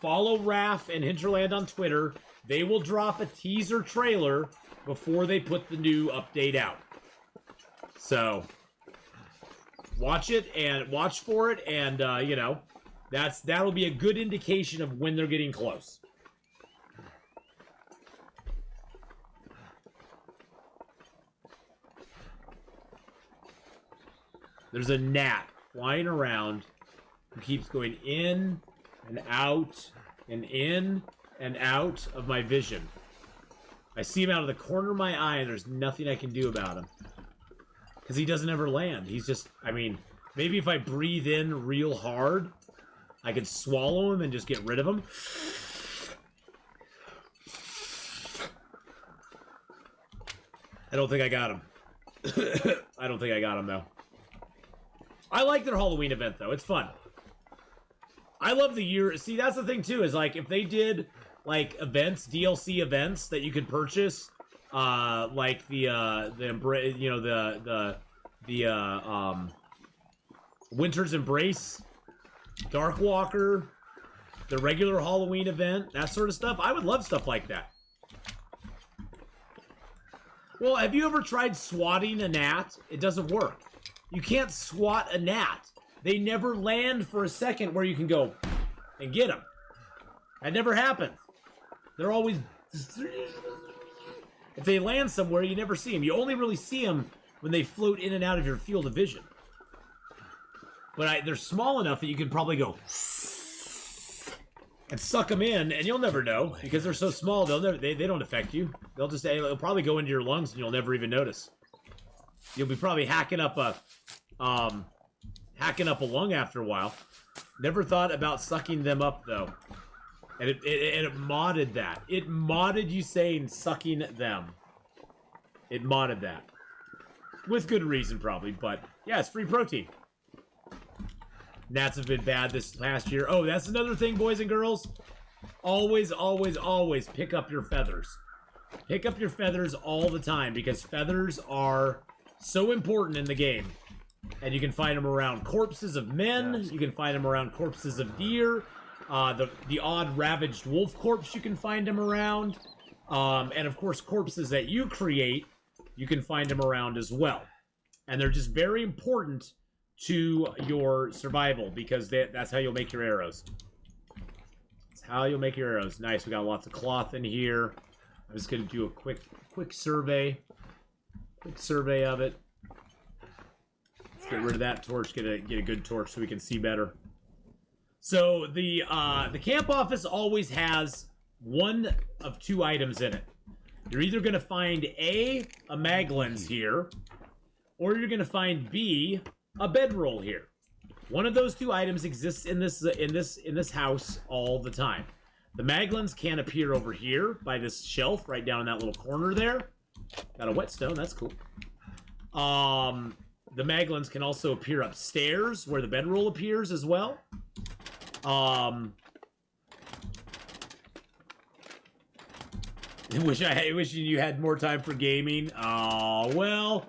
Speaker 1: follow Raph and Hinterland on Twitter. They will drop a teaser trailer before they put the new update out. So, watch it and watch for it, and, you know, that'll be a good indication of when they're getting close. There's a gnat flying around who keeps going in and out and in and out of my vision. I see him out of the corner of my eye, and there's nothing I can do about him. Because he doesn't ever land. He's just, I mean, maybe if I breathe in real hard, I could swallow him and just get rid of him. I don't think I got him. I don't think I got him, though. I like their Halloween event, though. It's fun. I love the year. See, that's the thing, too, is, like, if they did, like, events, DLC events that you could purchase, like the Winter's Embrace, Darkwalker, the regular Halloween event, that sort of stuff. I would love stuff like that. Well, have you ever tried swatting a gnat? It doesn't work. You can't swat a gnat. They never land for a second where you can go and get them. That never happens. They're always... If they land somewhere, you never see them. You only really see them when they float in and out of your field of vision. But they're small enough that you can probably go and suck them in, and you'll never know because they're so small. They don't affect you. They'll probably go into your lungs, and you'll never even notice. You'll be probably hacking up a lung after a while. Never thought about sucking them up though, and it modded that. It modded you saying sucking them. It modded that with good reason probably, but yeah, it's free protein. Gnats have been bad this past year. Oh, that's another thing, boys and girls. Always, always, always pick up your feathers. Pick up your feathers all the time because feathers are so important in the game. And you can find them around corpses of men. You can find them around corpses of deer. The odd ravaged wolf corpse, you can find them around. And of course, corpses that you create, you can find them around as well. And they're just very important to your survival because that's how you'll make your arrows. That's how you'll make your arrows. Nice, we got lots of cloth in here. I'm just going to do a quick survey. Quick survey of it. Let's get rid of that torch. Get a good torch so we can see better. So the camp office always has one of two items in it. You're either going to find A, a Maglins here, or you're going to find B, a bedroll here. One of those two items exists in this house all the time. The Maglins can appear over here by this shelf right down in that little corner there. Got a whetstone, that's cool. The Maglins can also appear upstairs where the bedroll appears as well. I wish you had more time for gaming. Well.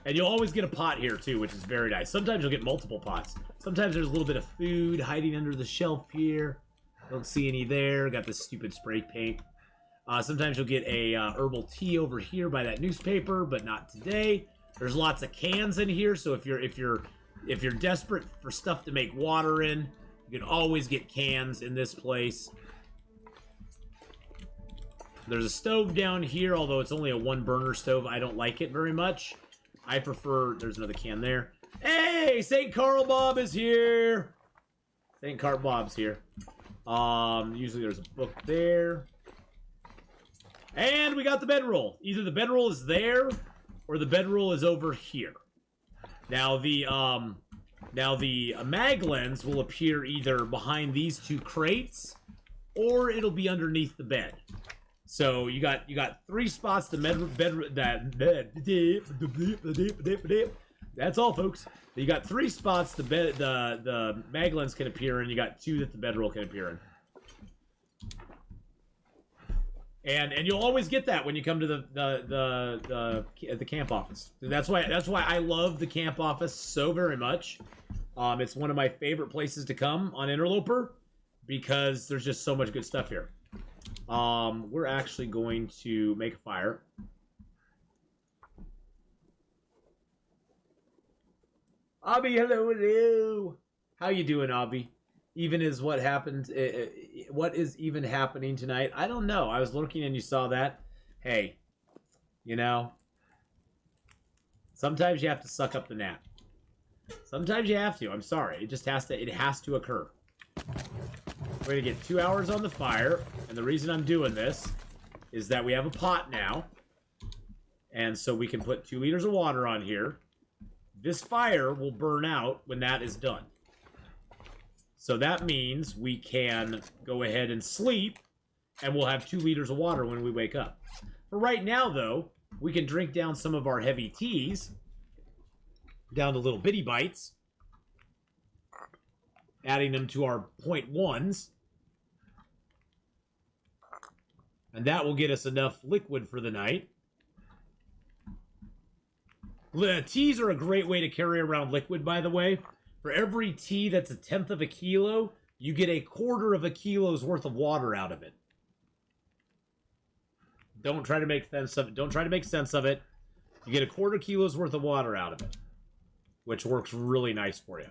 Speaker 1: And you'll always get a pot here, too, which is very nice. Sometimes you'll get multiple pots. Sometimes there's a little bit of food hiding under the shelf here. Don't see any there. Got this stupid spray paint. Sometimes you'll get a herbal tea over here by that newspaper, but not today. There's lots of cans in here, so if you're desperate for stuff to make water in, you can always get cans in this place. There's a stove down here, although it's only a one-burner stove. I don't like it very much. I prefer... There's another can there. Hey! St. Carl Bob is here! St. Carl Bob's here. Usually there's a book there. And we got the bedroll. Either the bedroll is there, or the bedroll is over here. Now the Maglins will appear either behind these two crates, or it'll be underneath the bed. So you got 3 spots. That's all, folks. You got 3 spots the Maglins can appear in. You got 2 that the bedroll can appear in. And you'll always get that when you come to the camp office. That's why I love the camp office so very much. It's one of my favorite places to come on Interloper because there's just so much good stuff here. We're actually going to make a fire. Abby, hello. How you doing, Abby? Even is what happened. What is even happening tonight? I don't know. I was looking and you saw that. Hey, you know, sometimes you have to suck up the nap. Sometimes you have to. I'm sorry. It just has to. It has to occur. We're gonna get 2 hours on the fire, and the reason I'm doing this is that we have a pot now, and so we can put 2 liters of water on here. This fire will burn out when that is done. So that means we can go ahead and sleep, and we'll have 2 liters of water when we wake up. For right now, though, we can drink down some of our heavy teas, down to little bitty bites, adding them to our 0.1s. And that will get us enough liquid for the night. Teas are a great way to carry around liquid, by the way. For every tea that's 1/10 of a kilo, you get 1/4 of a kilo's worth of water out of it. Don't try to make sense of it. Don't try to make sense of it. You get 1/4 kilo's worth of water out of it, which works really nice for you.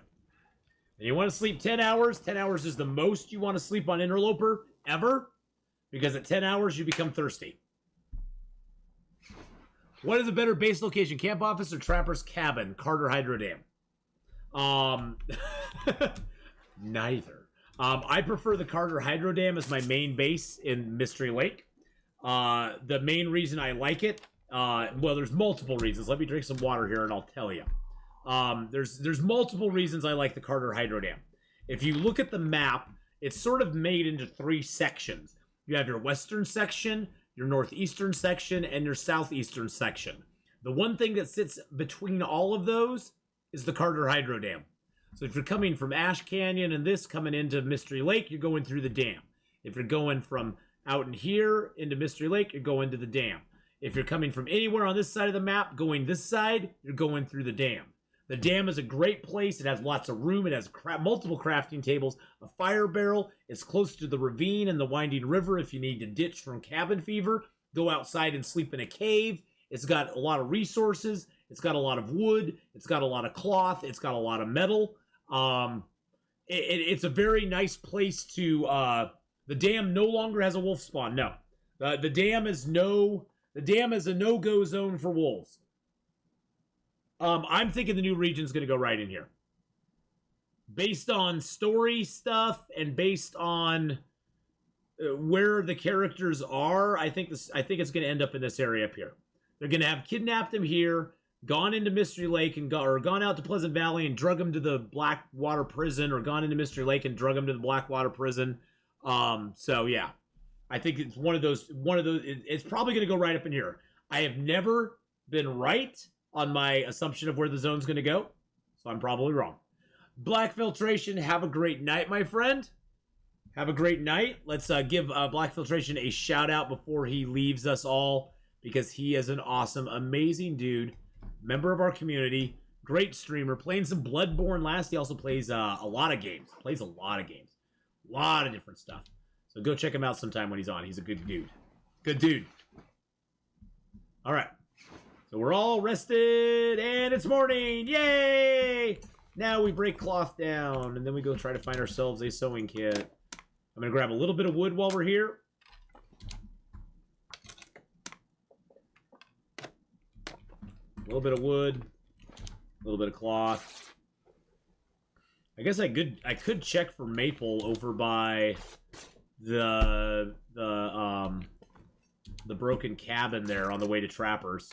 Speaker 1: And you want to sleep 10 hours. 10 hours is the most you want to sleep on Interloper ever, because at 10 hours you become thirsty. What is a better base location, camp office or trapper's cabin? Carter Hydro Dam. Neither. I prefer the Carter Hydro Dam as my main base in Mystery Lake. The main reason I like it, well, there's multiple reasons. Let me drink some water here and I'll tell you. There's multiple reasons I like the Carter Hydro Dam. If you look at the map, it's sort of made into 3 sections. You have your western section, your northeastern section, and your southeastern section. The one thing that sits between all of those is the Carter Hydro Dam. So if you're coming from Ash Canyon and this coming into Mystery Lake, you're going through the dam. If you're going from out in here into Mystery Lake, you're going to the dam. If you're coming from anywhere on this side of the map, going this side, you're going through the dam. The dam is a great place. It has lots of room. It has multiple crafting tables, a fire barrel. It's close to the ravine and the winding river if you need to ditch from cabin fever. Go outside and sleep in a cave. It's got a lot of resources. It's got a lot of wood. It's got a lot of cloth. It's got a lot of metal. It's a very nice place to... the dam no longer has a wolf spawn. No. The dam is a no-go zone for wolves. I'm thinking the new region's going to go right in here. Based on story stuff and based on where the characters are, I think it's going to end up in this area up here. They're going to have kidnapped him here, gone into Mystery Lake, and gone out to Pleasant Valley and drug him to the Blackwater Prison, or gone into Mystery Lake and drug him to the Blackwater Prison. So yeah, I think it's one of those. It's probably going to go right up in here. I have never been right on my assumption of where the zone's going to go, so I'm probably wrong. Black Filtration, have a great night, my friend. Have a great night. Let's give Black Filtration a shout out before he leaves us all, because he is an awesome, amazing dude, member of our community, great streamer, playing some Bloodborne last. He also plays a lot of games. A lot of different stuff. So go check him out sometime when he's on. He's a good dude. Good dude. All right. So we're all rested, and it's morning. Yay! Now we break cloth down, and then we go try to find ourselves a sewing kit. I'm going to grab a little bit of wood while we're here. A little bit of wood. A little bit of cloth. I guess I could check for maple over by the broken cabin there on the way to Trappers.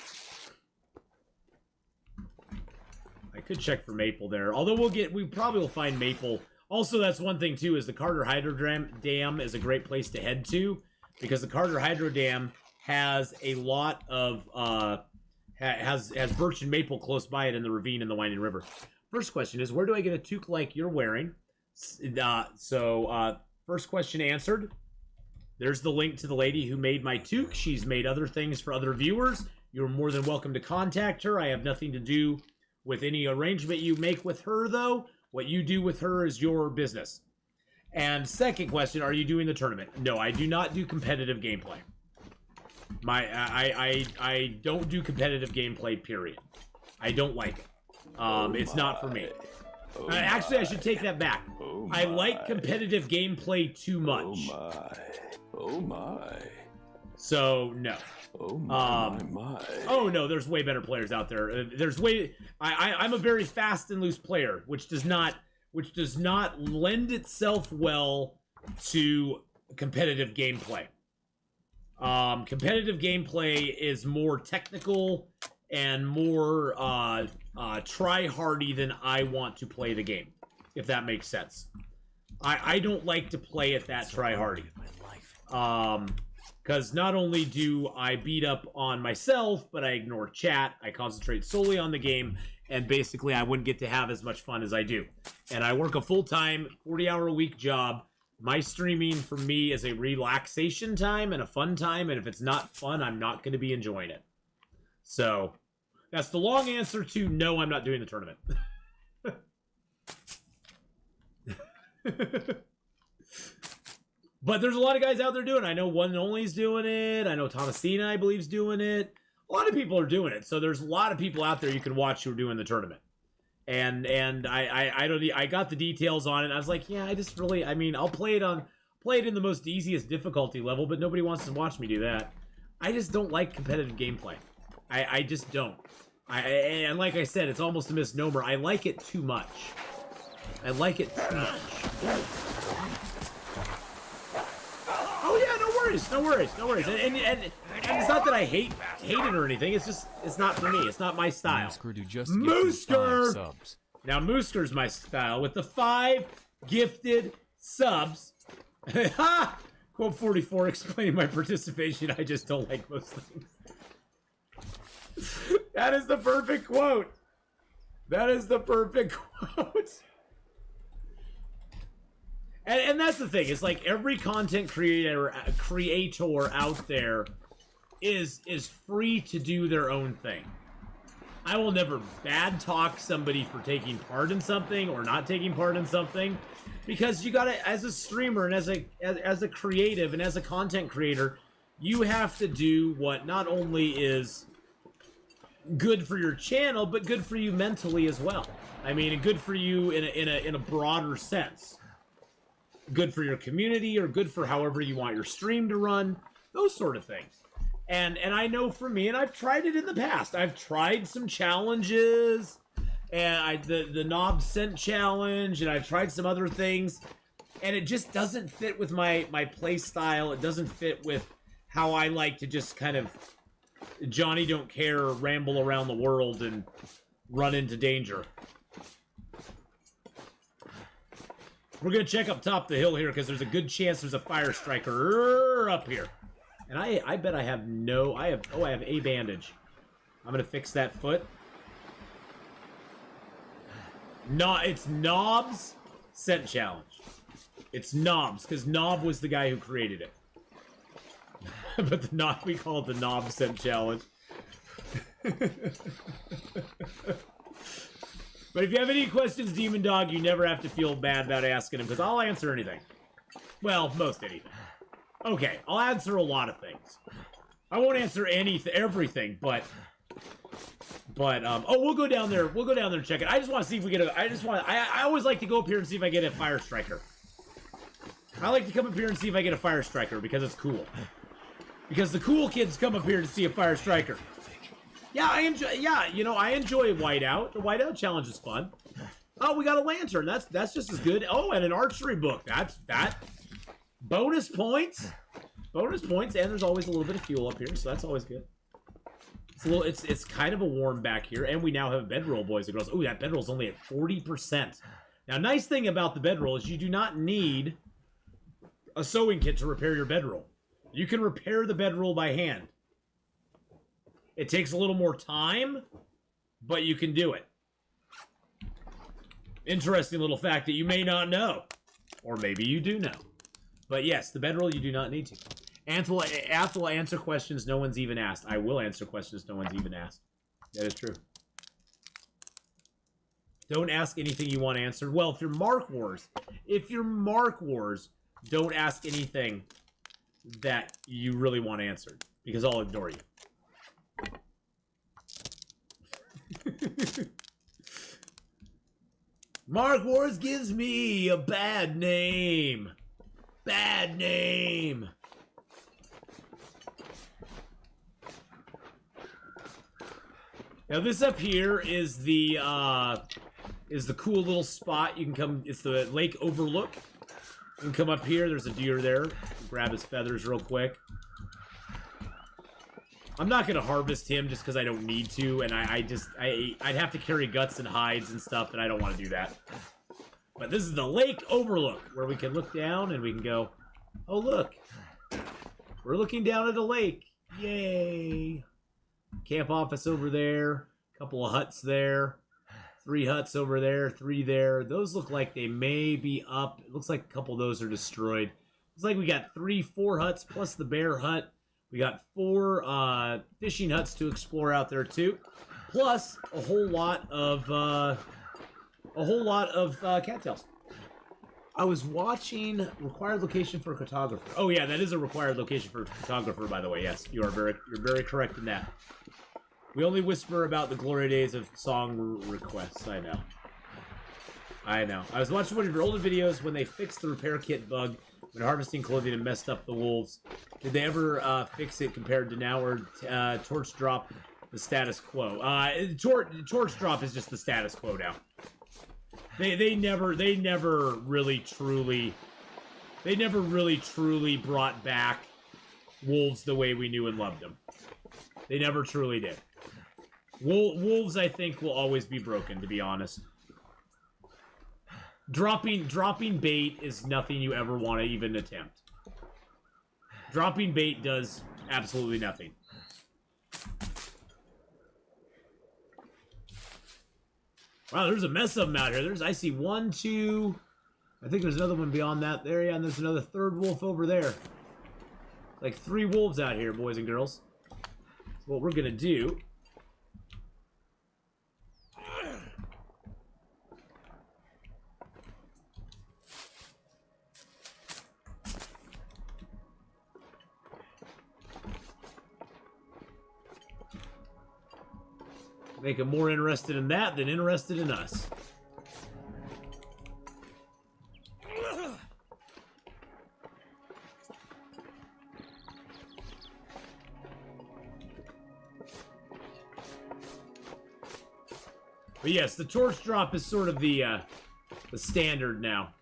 Speaker 1: I could check for maple there. Although we probably will find maple. Also, that's one thing too, is the Carter Hydro Dam is a great place to head to, because the Carter Hydro Dam has a lot of has birch and maple close by it in the ravine and the winding river. First question is, where do I get a toque like you're wearing? First question answered. There's the link to the lady who made my toque. She's made other things for other viewers. You're more than welcome to contact her. I have nothing to do with any arrangement you make with her, though. What you do with her is your business. And second question, are you doing the tournament? No, I do not do competitive gameplay. I don't do competitive gameplay, period. I don't like it. It's not for me. Actually, I should take that back. I like competitive gameplay too much.
Speaker 2: Oh my.
Speaker 1: So, no.
Speaker 2: Oh my.
Speaker 1: Oh no, there's way better players out there. I'm a very fast and loose player, which does not lend itself well to competitive gameplay. Competitive gameplay is more technical and more try-hardy than I want to play the game, if that makes sense. I don't like to play it that try-hardy. Because not only do I beat up on myself, but I ignore chat, I concentrate solely on the game, and basically I wouldn't get to have as much fun as I do. And I work a full-time, 40-hour-a-week job. My streaming, for me, is a relaxation time and a fun time, and if it's not fun, I'm not going to be enjoying it. So, that's the long answer to no, I'm not doing the tournament. But there's a lot of guys out there doing it. I know One and Only's doing it. I know Thomasina, I believe, is doing it. A lot of people are doing it. So there's a lot of people out there you can watch who are doing the tournament. And I got the details on it. I was like, yeah, I'll play it in the most easiest difficulty level, but nobody wants to watch me do that. I just don't like competitive gameplay. I just don't. And like I said, it's almost a misnomer. I like it too much. I like it too much. Oh yeah, no worries. And it's not that I hate it or anything. It's just, it's not for me. It's not my style. Musker! Now Musker's my style with the 5 gifted subs. Ha! Quote 44 explaining my participation. I just don't like most things. That is the perfect quote. That is the perfect quote. And that's the thing. It's like every content creator out there is free to do their own thing. I will never bad talk somebody for taking part in something or not taking part in something, because you gotta, as a streamer and as a creative and as a content creator, you have to do what not only is good for your channel, but good for you mentally as well. I mean, good for you in a broader sense. Good for your community, or good for however you want your stream to run, those sort of things. And I know for me, and I've tried it in the past, I've tried some challenges, and the Knob Scent challenge, and I've tried some other things, and it just doesn't fit with my play style. It doesn't fit with how I like to just kind of Johnny don't care, ramble around the world and run into danger. We're going to check up top the hill here, because there's a good chance there's a fire striker up here. And I bet I have I have a bandage. I'm going to fix that foot. No, it's Knob's Scent Challenge. It's Knob's, because Knob was the guy who created it. But we call it the Knob Scent Challenge. But if you have any questions, Demon Dog, you never have to feel bad about asking him, because I'll answer anything. Well, most anything. Okay, I'll answer a lot of things. I won't answer everything, but oh, we'll go down there. We'll go down there and check it. I just want to see if we get I always like to go up here and see if I get a fire striker. I like to come up here and see if I get a fire striker, because it's cool. Because the cool kids come up here to see a fire striker. Yeah, I enjoy Whiteout. The Whiteout challenge is fun. Oh, we got a lantern. That's just as good. Oh, and an archery book. That. Bonus points. Bonus points, and there's always a little bit of fuel up here, so that's always good. It's kind of a warm back here, and we now have a bedroll, boys and girls. Oh, that bedroll's only at 40%. Now, nice thing about the bedroll is you do not need a sewing kit to repair your bedroll. You can repair the bedroll by hand. It takes a little more time, but you can do it. Interesting little fact that you may not know. Or maybe you do know. But yes, the bedroll, you do not need to. Anth will answer questions no one's even asked. I will answer questions no one's even asked. That is true. Don't ask anything you want answered. Well, if you're Mark Wars, don't ask anything that you really want answered, because I'll ignore you. Mark Wars gives me a bad name. Bad name. Now this up here is the cool little spot. You can come. It's the Lake Overlook. You can come up here. There's a deer there. Grab his feathers real quick. I'm not gonna harvest him just because I don't need to, and I'd have to carry guts and hides and stuff, and I don't want to do that. But this is the Lake Overlook, where we can look down and we can go, oh look, we're looking down at a lake. Yay! Camp office over there. Couple of huts there. 3 huts over there. 3 there. Those look like they may be up. It looks like a couple of those are destroyed. Looks like we got 4 huts plus the bear hut. We got 4 fishing huts to explore out there too, plus a whole lot of cattails. I was watching required location for a cartographer. Oh yeah, that is a required location for a cartographer, by the way. Yes, you're very correct in that. We only whisper about the glory days of song requests. I know. I was watching one of your older videos when they fixed the repair kit bug when harvesting clothing and messed up the wolves. Did they ever fix it compared to now, or torch drop the status quo? Torch drop is just the status quo now. They never really truly brought back wolves the way we knew and loved them. They never truly did. Wolves, I think, will always be broken, to be honest. Dropping bait is nothing you ever want to even attempt. Dropping bait does absolutely nothing. Wow, there's a mess of them out here. I see 1, 2. I think there's another one beyond that there, yeah, and there's another 3rd wolf over there. Like 3 wolves out here, boys and girls. So what we're gonna do... make them more interested in that than interested in us. But yes, the torch drop is sort of the standard now.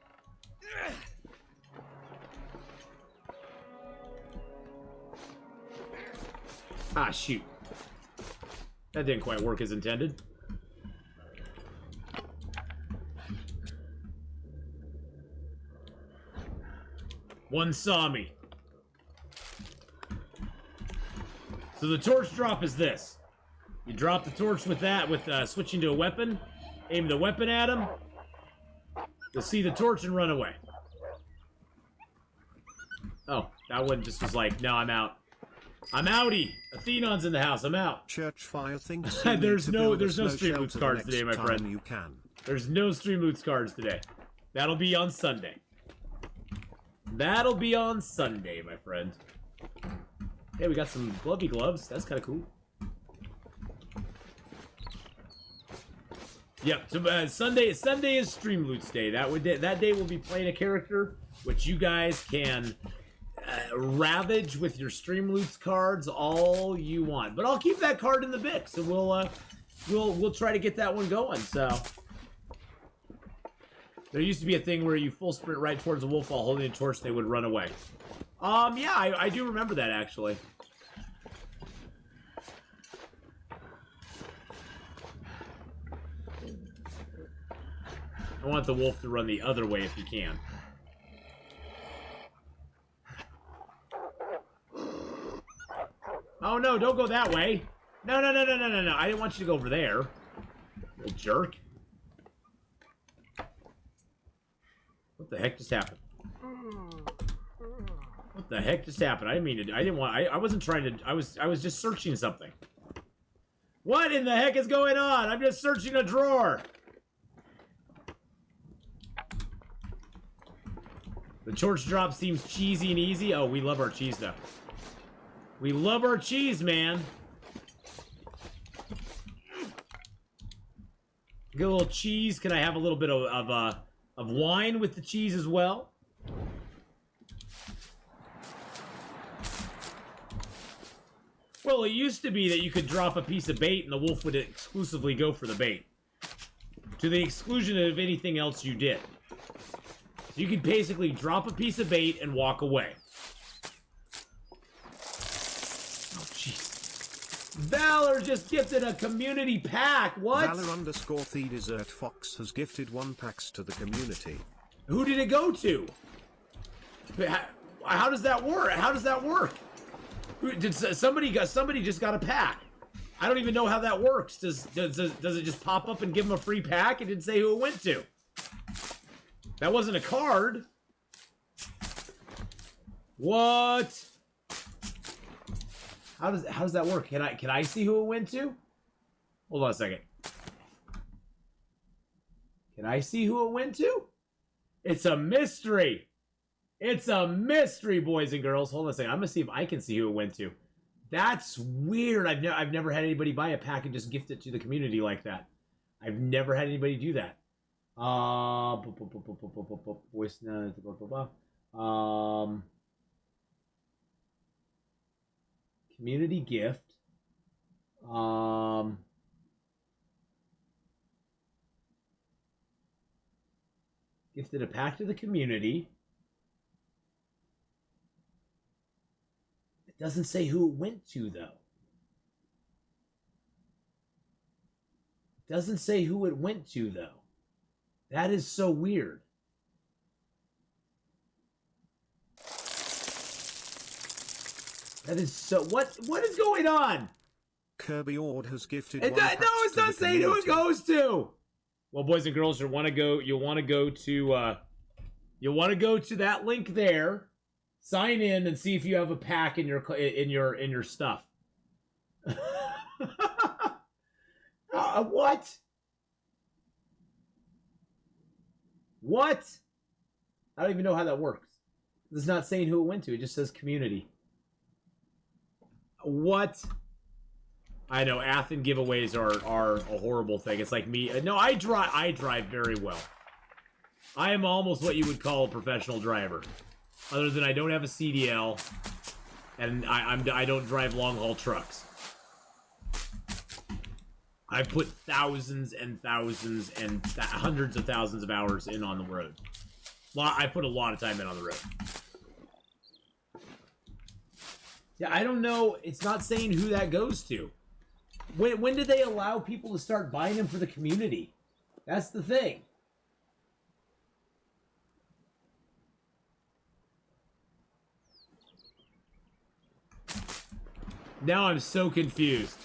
Speaker 1: Ah, shoot. That didn't quite work as intended. One saw me. So the torch drop is this. You drop the torch with that, with switching to a weapon. Aim the weapon at him. You'll see the torch and run away. Oh, that one just was like, no, I'm out. I'm outie. Atheenon's in the house. I'm out.
Speaker 4: Church fire thinks
Speaker 1: there's no stream loot cards today, my friend.
Speaker 4: You can.
Speaker 1: There's no stream loot cards today. That'll be on Sunday. That'll be on Sunday, my friend. Hey, we got some glovey gloves. That's kind of cool. Yep. So Sunday is stream loot day. That day we'll be playing a character which you guys can ravage with your stream loot cards all you want. But I'll keep that card in the mix, so we'll try to get that one going. So there used to be a thing where you full sprint right towards the wolf while holding a torch, they would run away. Yeah, I do remember that actually. I want the wolf to run the other way if he can. Oh no, don't go that way. No. I didn't want you to go over there. Little jerk. What the heck just happened? What the heck just happened? I didn't mean to. I didn't want. I wasn't trying to. I was just searching something. What in the heck is going on? I'm just searching a drawer. The torch drop seems cheesy and easy. Oh, we love our cheese though. We love our cheese, man. Get a little cheese. Can I have a little bit of wine with the cheese as well? Well, it used to be that you could drop a piece of bait and the wolf would exclusively go for the bait. To the exclusion of anything else you did. So you could basically drop a piece of bait and walk away. Oh, jeez. Valor just gifted a community pack. What?
Speaker 4: Valor_the Desert Fox has gifted 1 packs to the community.
Speaker 1: Who did it go to? How does that work? How does that work? Did somebody just got a pack? I don't even know how that works. Does it just pop up and give them a free pack? It didn't say who it went to. That wasn't a card. What? How does that work? Can I see who it went to? Hold on a second. Can I see who it went to? It's a mystery. It's a mystery, boys and girls. Hold on a second. I'm gonna see if I can see who it went to. That's weird. I've never had anybody buy a pack and just gift it to the community like that. I've never had anybody do that. Voice note. Community gift. Gifted a pack to the community. It doesn't say who it went to, though. It doesn't say who it went to, though. That is so weird. That is so... What is going on?
Speaker 4: Kirby Ord has gifted
Speaker 1: No, it's not saying who it goes to. Well, boys and girls, you'll want to go to that link there. Sign in and see if you have a pack in your stuff. What? What? I don't even know how that works. It's not saying who it went to. It just says community. What? I know Atheen giveaways are a horrible thing. It's like me. No, I drive very well. I am almost what you would call a professional driver. Other than I don't have a CDL, and I don't drive long haul trucks. I've put thousands and thousands and hundreds of thousands of hours in on the road. I put a lot of time in on the road. Yeah, I don't know. It's not saying who that goes to. When did they allow people to start buying them for the community? That's the thing. Now I'm so confused.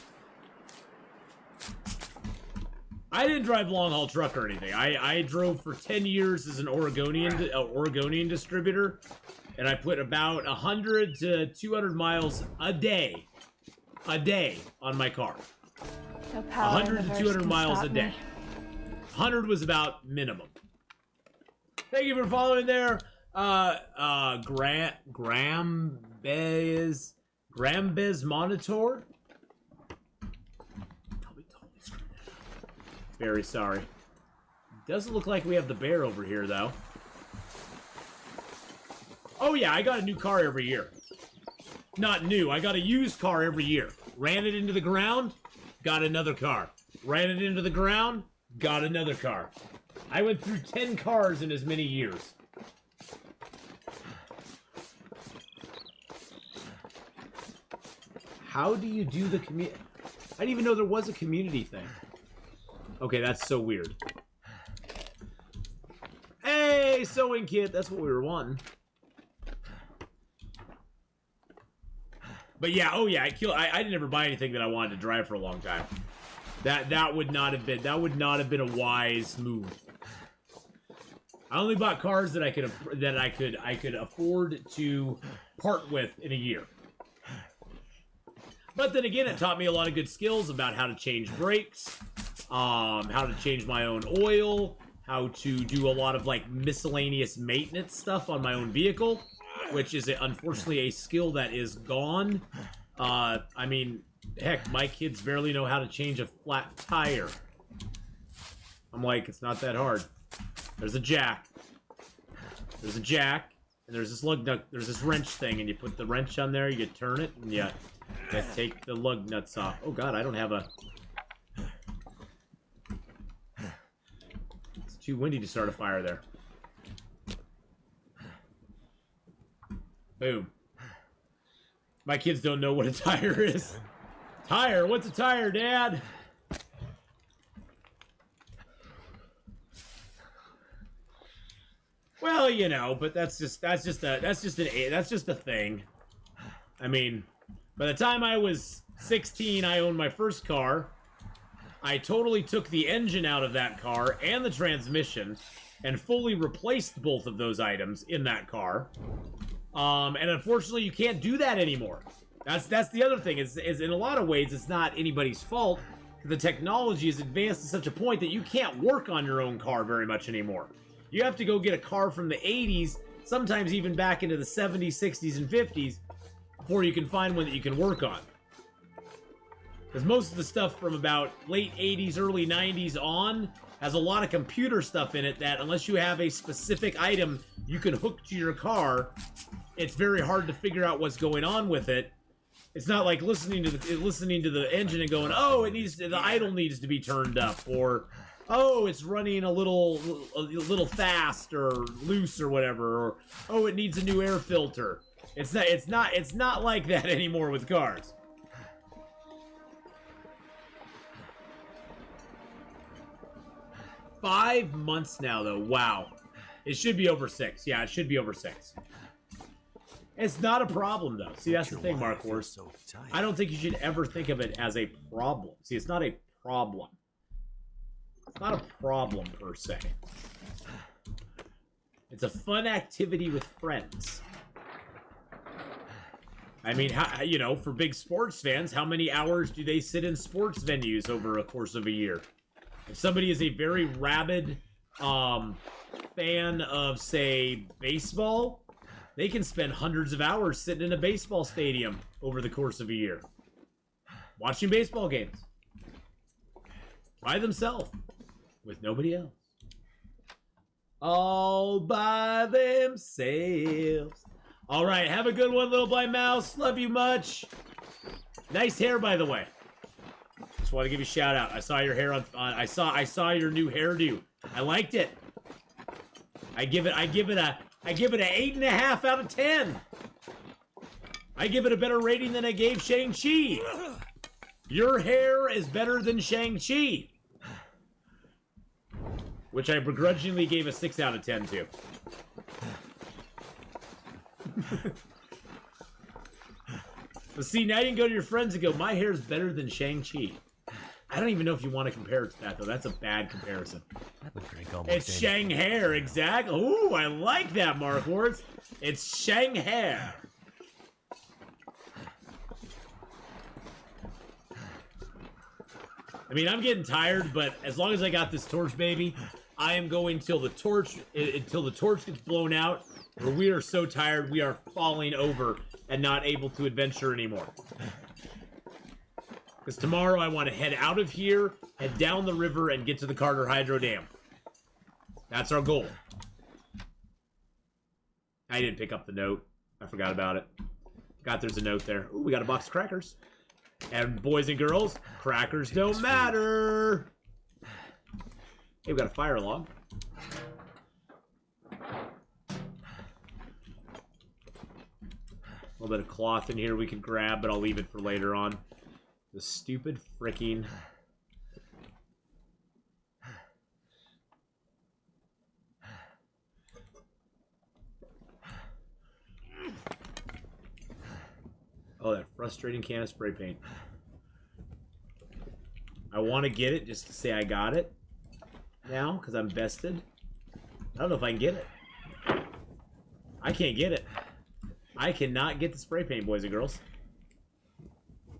Speaker 1: I didn't drive long-haul truck or anything. I drove for 10 years as an Oregonian distributor, and I put about 100 to 200 miles a day on my car.
Speaker 3: No power
Speaker 1: 100 to 200 miles a day. 100 was about minimum. Thank you for following there. Grambez Monitor. Very sorry. Doesn't look like we have the bear over here, though. Oh, yeah, I got a new car every year. Not new, I got a used car every year. Ran it into the ground, got another car. Ran it into the ground, got another car. I went through 10 cars in as many years. How do you do the community? I didn't even know there was a community thing. Okay, that's so weird. Hey, sewing kit. That's what we were wanting. But yeah, oh yeah, I didn't ever buy anything that I wanted to drive for a long time. That would not have been a wise move. I only bought cars that I could afford to part with in a year. But then again, it taught me a lot of good skills about how to change brakes, how to change my own oil, how to do a lot of like miscellaneous maintenance stuff on my own vehicle, which is unfortunately a skill that is gone. I mean, heck, my kids barely know how to change a flat tire. I'm like, it's not that hard. There's a jack. There's a jack, and there's this lug nut. There's this wrench thing, and you put the wrench on there, you turn it, and you take the lug nuts off. Oh god, I don't have a... It's too windy to start a fire there. Boom. My kids don't know what a tire is. Tire? What's a tire, Dad? Well, you know, but that's just a thing. I mean, by the time I was 16, I owned my first car. I totally took the engine out of that car and the transmission and fully replaced both of those items in that car. And unfortunately, you can't do that anymore. That's the other thing. Is in a lot of ways, it's not anybody's fault. The technology is advanced to such a point that you can't work on your own car very much anymore. You have to go get a car from the 80s, sometimes even back into the 70s, 60s, and 50s, before you can find one that you can work on. Because most of the stuff from about late 80s, early 90s on has a lot of computer stuff in it that, unless you have a specific item you can hook to your car, it's very hard to figure out what's going on with it. It's not like listening to the engine and going, oh, the idle needs to be turned up, or oh, it's running a little fast or loose or whatever, or oh, it needs a new air filter. It's not like that anymore with cars. $5 months now, though. Wow. It should be over 6. Yeah, it should be over 6. It's not a problem, though. See, that's the thing, Mark Horse. I don't think you should ever think of it as a problem. See, it's not a problem. It's not a problem, per se. It's a fun activity with friends. I mean, you know, for big sports fans, how many hours do they sit in sports venues over a course of a year? If somebody is a very rabid fan of, say, baseball, they can spend hundreds of hours sitting in a baseball stadium over the course of a year. Watching baseball games. By themselves. With nobody else. All by themselves. All right, have a good one, Little Blind Mouse. Love you much. Nice hair, by the way. Just want to give you a shout out. I saw your hair on I saw your new hairdo. I liked it. I give it an 8.5 out of 10. I give it a better rating than I gave Shang-Chi. Your hair is better than Shang-Chi, which I begrudgingly gave a 6 out of 10 to. But see, now you can go to your friends and go, my hair's better than Shang-Chi. I don't even know if you want to compare it to that, though. That's a bad comparison.
Speaker 5: I would drink almost
Speaker 1: It's Shang hair, exactly. Ooh, I like that, Mark Wars. It's Shang hair. I mean, I'm getting tired, but as long as I got this torch, baby, I am going until the torch gets blown out, where we are so tired we are falling over and not able to adventure anymore. Because tomorrow I want to head out of here, head down the river, and get to the Carter Hydro Dam. That's our goal. I didn't pick up the note. I forgot about it. Forgot there's a note there. Ooh, we got a box of crackers. And boys and girls, crackers don't matter. Hey, we got a fire log. A little bit of cloth in here we could grab, but I'll leave it for later on. The stupid fricking... Oh, that frustrating can of spray paint. I want to get it just to say I got it now, because I'm vested. I don't know if I can get it. I can't get it. I cannot get the spray paint, boys and girls.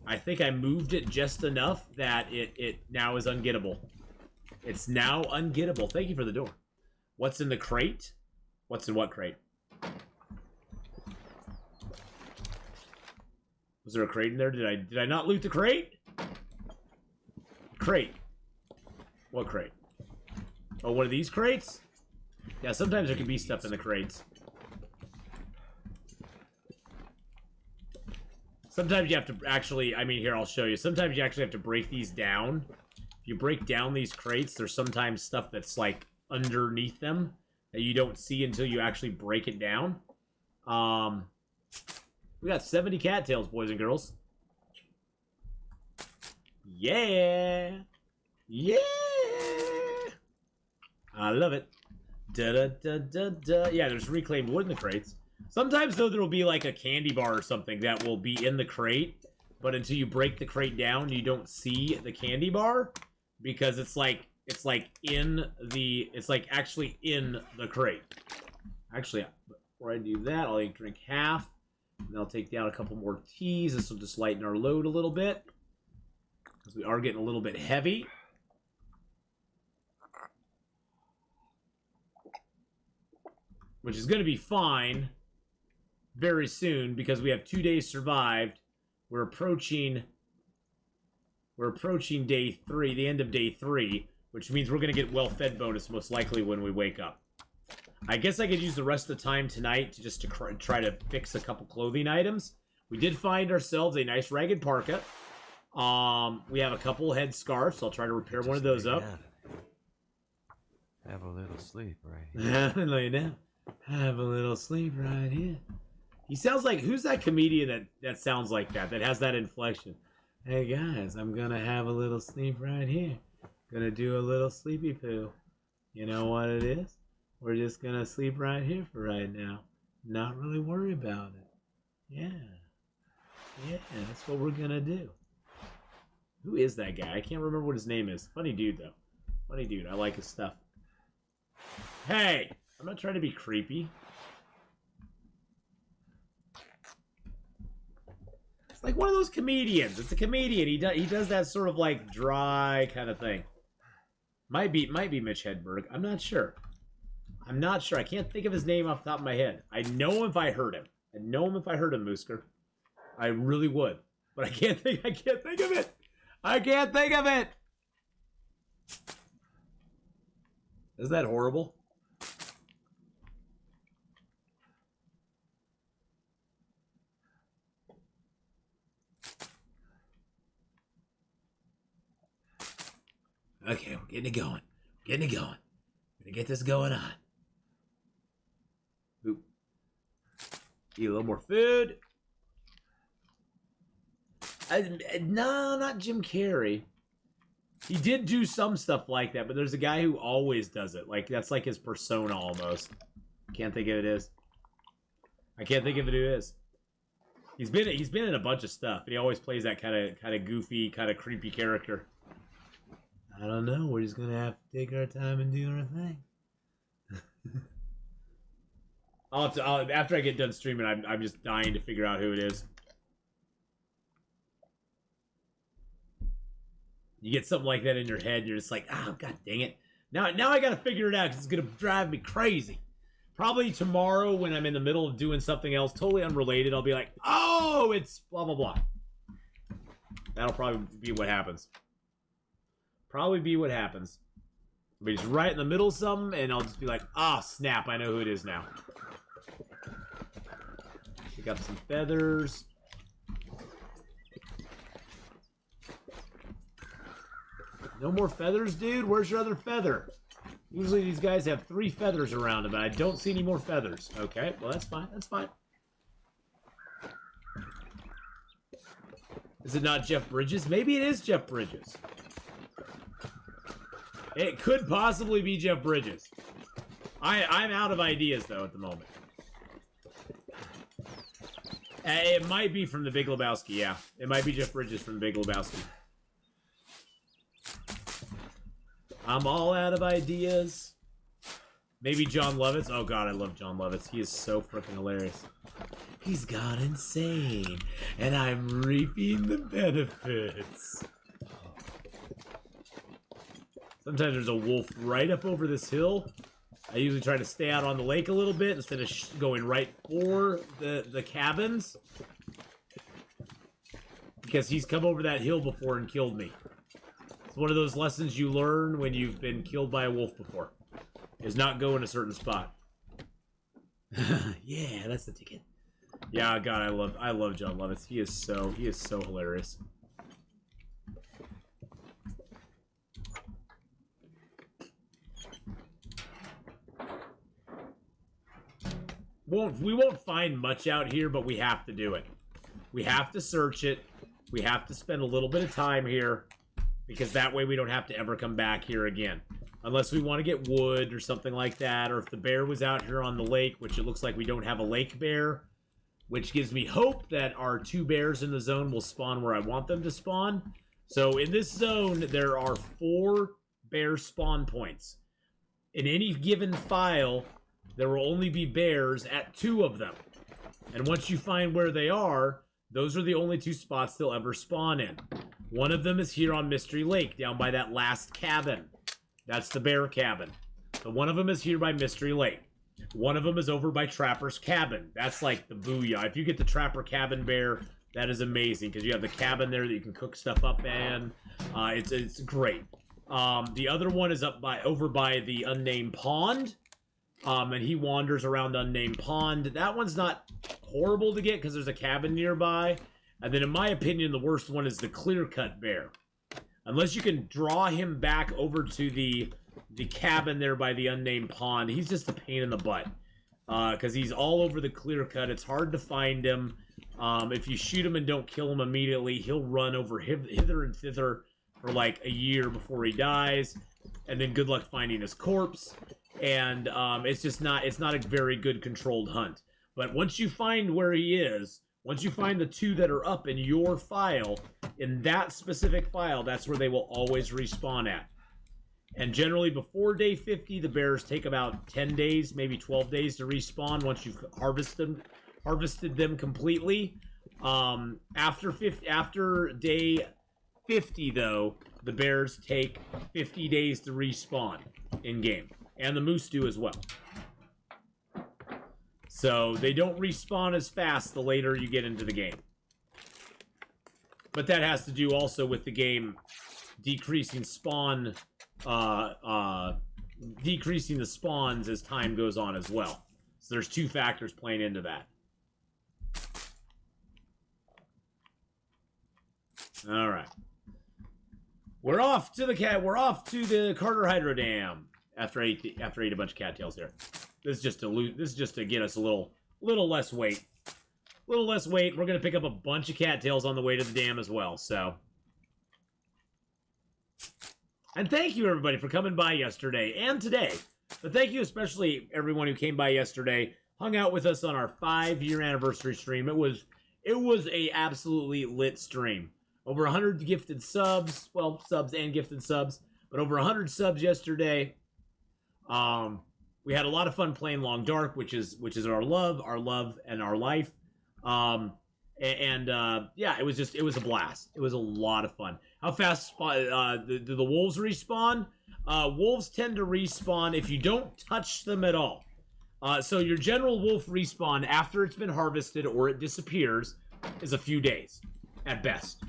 Speaker 1: I think I moved it just enough that it now is ungettable. It's now ungettable. Thank you for the door. What's in the crate? What's in what crate? Was there a crate in there? Did I not loot the crate? Crate. What crate? Oh, one of these crates? Yeah, sometimes there can be stuff in the crates. Sometimes you have to actually, I mean, here, I'll show you. Sometimes you actually have to break these down. If you break down these crates, there's sometimes stuff that's, like, underneath them that you don't see until you actually break it down. We got 70 cattails, boys and girls. Yeah! Yeah! I love it. Da-da-da-da-da. Yeah, there's reclaimed wood in the crates. Sometimes, though, there will be, like, a candy bar or something that will be in the crate, but until you break the crate down, you don't see the candy bar, because it's like actually in the crate. Actually, before I do that, I'll drink half, and I'll take down a couple more teas. This will just lighten our load a little bit, because we are getting a little bit heavy. Which is going to be fine very soon, because we have 2 days survived. We're approaching day 3, the end of day 3, which means we're going to get well-fed bonus most likely when we wake up. I guess I could use the rest of the time tonight to try to fix a couple clothing items. We did find ourselves a nice ragged parka. We have a couple head scarves, so I'll try to repair one of those up.
Speaker 5: Have a little sleep right here.
Speaker 1: Lay down. Have a little sleep right here. He sounds like, who's that comedian that sounds like that has that inflection? Hey guys, I'm gonna have a little sleep right here. Gonna do a little sleepy poo. You know what it is? We're just gonna sleep right here for right now. Not really worry about it. Yeah. Yeah, that's what we're gonna do. Who is that guy? I can't remember what his name is. Funny dude, though. Funny dude. I like his stuff. Hey! I'm not trying to be creepy. It's like one of those comedians. It's a comedian. He does that sort of like dry kind of thing. Might be Mitch Hedberg. I'm not sure. I can't think of his name off the top of my head. I know him if I heard him. Musker. I really would. But I can't think of it. I can't think of it. Isn't that horrible? Okay, we're getting it going. We're gonna get this going on. Oop. Eat a little more food. No, not Jim Carrey. He did do some stuff like that, but there's a guy who always does it. Like, that's like his persona almost. Can't think of it is. I can't think of it who is. He's been in a bunch of stuff, and he always plays that kind of goofy, kind of creepy character. I don't know. We're just gonna have to take our time and do our thing. After I get done streaming, I'm just dying to figure out who it is. You get something like that in your head, and you're just like, oh, god dang it. Now I gotta figure it out, because it's gonna drive me crazy. Probably tomorrow, when I'm in the middle of doing something else totally unrelated, I'll be like, oh, it's blah, blah, blah. That'll probably be what happens. I'll be just right in the middle of something, and I'll just be like, ah, snap, I know who it is now. Pick up some feathers. No more feathers, dude? Where's your other feather? Usually these guys have 3 feathers around them, and I don't see any more feathers. Okay, well, that's fine. That's fine. Is it not Jeff Bridges? Maybe it is Jeff Bridges. It could possibly be Jeff Bridges. I'm out of ideas, though, at the moment. It might be from The Big Lebowski, yeah. It might be Jeff Bridges from The Big Lebowski. I'm all out of ideas. Maybe John Lovitz. Oh god, I love John Lovitz. He is so freaking hilarious. He's gone insane, and I'm reaping the benefits. Sometimes there's a wolf right up over this hill. I usually try to stay out on the lake a little bit instead of going right for the cabins. Because he's come over that hill before and killed me. It's one of those lessons you learn when you've been killed by a wolf before. Is not go in a certain spot. Yeah, that's the ticket. Yeah, God, I love John Lovitz. He is so hilarious. We won't find much out here, but we have to do it. We have to search it. We have to spend a little bit of time here, because that way we don't have to ever come back here again. Unless we want to get wood or something like that, or if the bear was out here on the lake, which it looks like we don't have a lake bear, which gives me hope that our 2 bears in the zone will spawn where I want them to spawn. So in this zone, there are 4 bear spawn points. In any given file, there will only be bears at 2 of them. And once you find where they are, those are the only 2 spots they'll ever spawn in. One of them is here on Mystery Lake, down by that last cabin. That's the bear cabin. So one of them is here by Mystery Lake. One of them is over by Trapper's Cabin. That's like the booyah. If you get the Trapper Cabin bear, that is amazing, because you have the cabin there that you can cook stuff up in. It's great. The other one is over by the Unnamed Pond. And he wanders around Unnamed Pond. That one's not horrible to get because there's a cabin nearby. And then in my opinion, the worst one is the clear-cut bear. Unless you can draw him back over to the cabin there by the Unnamed Pond, he's just a pain in the butt. Because he's all over the clear-cut. It's hard to find him. If you shoot him and don't kill him immediately, he'll run over hither and thither for like a year before he dies. And then good luck finding his corpse. And it's not a very good controlled hunt. But once you find where he is, once you find the 2 that are up in your file, in that specific file, that's where they will always respawn at. And generally before day 50, the bears take about 10 days, maybe 12 days to respawn once you've harvested them completely. After day 50, though, the bears take 50 days to respawn in-game. And the moose do as well. So they don't respawn as fast the later you get into the game. But that has to do also with the game decreasing decreasing the spawns as time goes on as well. So there's 2 factors playing into that. All right. We're off to the Carter Hydro Dam. After I ate a bunch of cattails here. This is just to get us a little less weight. A little less weight. We're gonna pick up a bunch of cattails on the way to the dam as well, so. And thank you everybody for coming by yesterday and today. But thank you especially everyone who came by yesterday, hung out with us on our 5-year anniversary stream. It was a absolutely lit stream. Over 100 gifted subs, well, subs and gifted subs, but over 100 subs yesterday. We had a lot of fun playing Long Dark, which is our love and our life. Yeah, it was a blast. It was a lot of fun. How fast do the wolves respawn? Wolves tend to respawn if you don't touch them at all. So your general wolf respawn after it's been harvested or it disappears is a few days at best.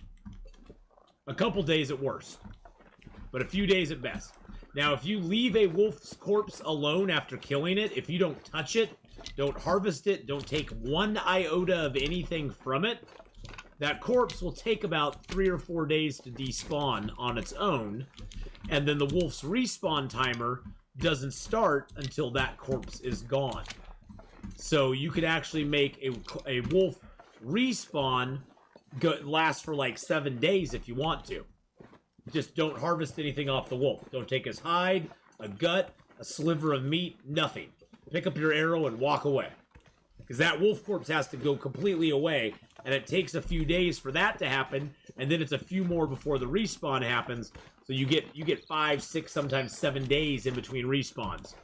Speaker 1: A couple days at worst, but a few days at best. Now, if you leave a wolf's corpse alone after killing it, if you don't touch it, don't harvest it, don't take 1 iota of anything from it, that corpse will take about 3 or 4 days to despawn on its own, and then the wolf's respawn timer doesn't start until that corpse is gone. So you could actually make a wolf respawn last for like 7 days if you want to. Just don't harvest anything off the wolf. Don't take his hide, a gut, a sliver of meat, nothing. Pick up your arrow and walk away. Because that wolf corpse has to go completely away, and it takes a few days for that to happen, and then it's a few more before the respawn happens. So you get 5, 6, sometimes 7 days in between respawns.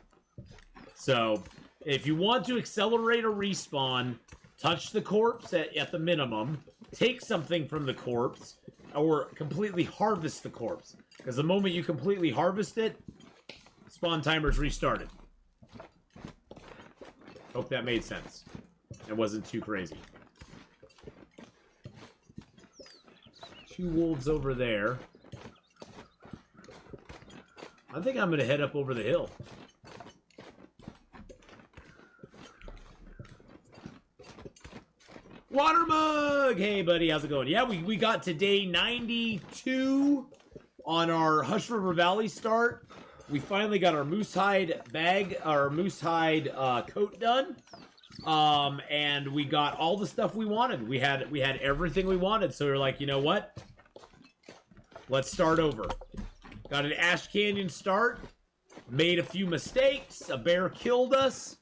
Speaker 1: So, if you want to accelerate a respawn, touch the corpse at the minimum, take something from the corpse, or completely harvest the corpse. Because the moment you completely harvest it, spawn timer's restarted. Hope that made sense. It wasn't too crazy. 2 wolves over there. I think I'm going to head up over the hill. Water Mug! Hey, buddy, how's it going? Yeah, we got to day 92 on our Hush River Valley start. We finally got our moose hide bag, our moose hide coat done. And we got all the stuff we wanted. We had everything we wanted, so we were like, you know what? Let's start over. Got an Ash Canyon start. Made a few mistakes. A bear killed us.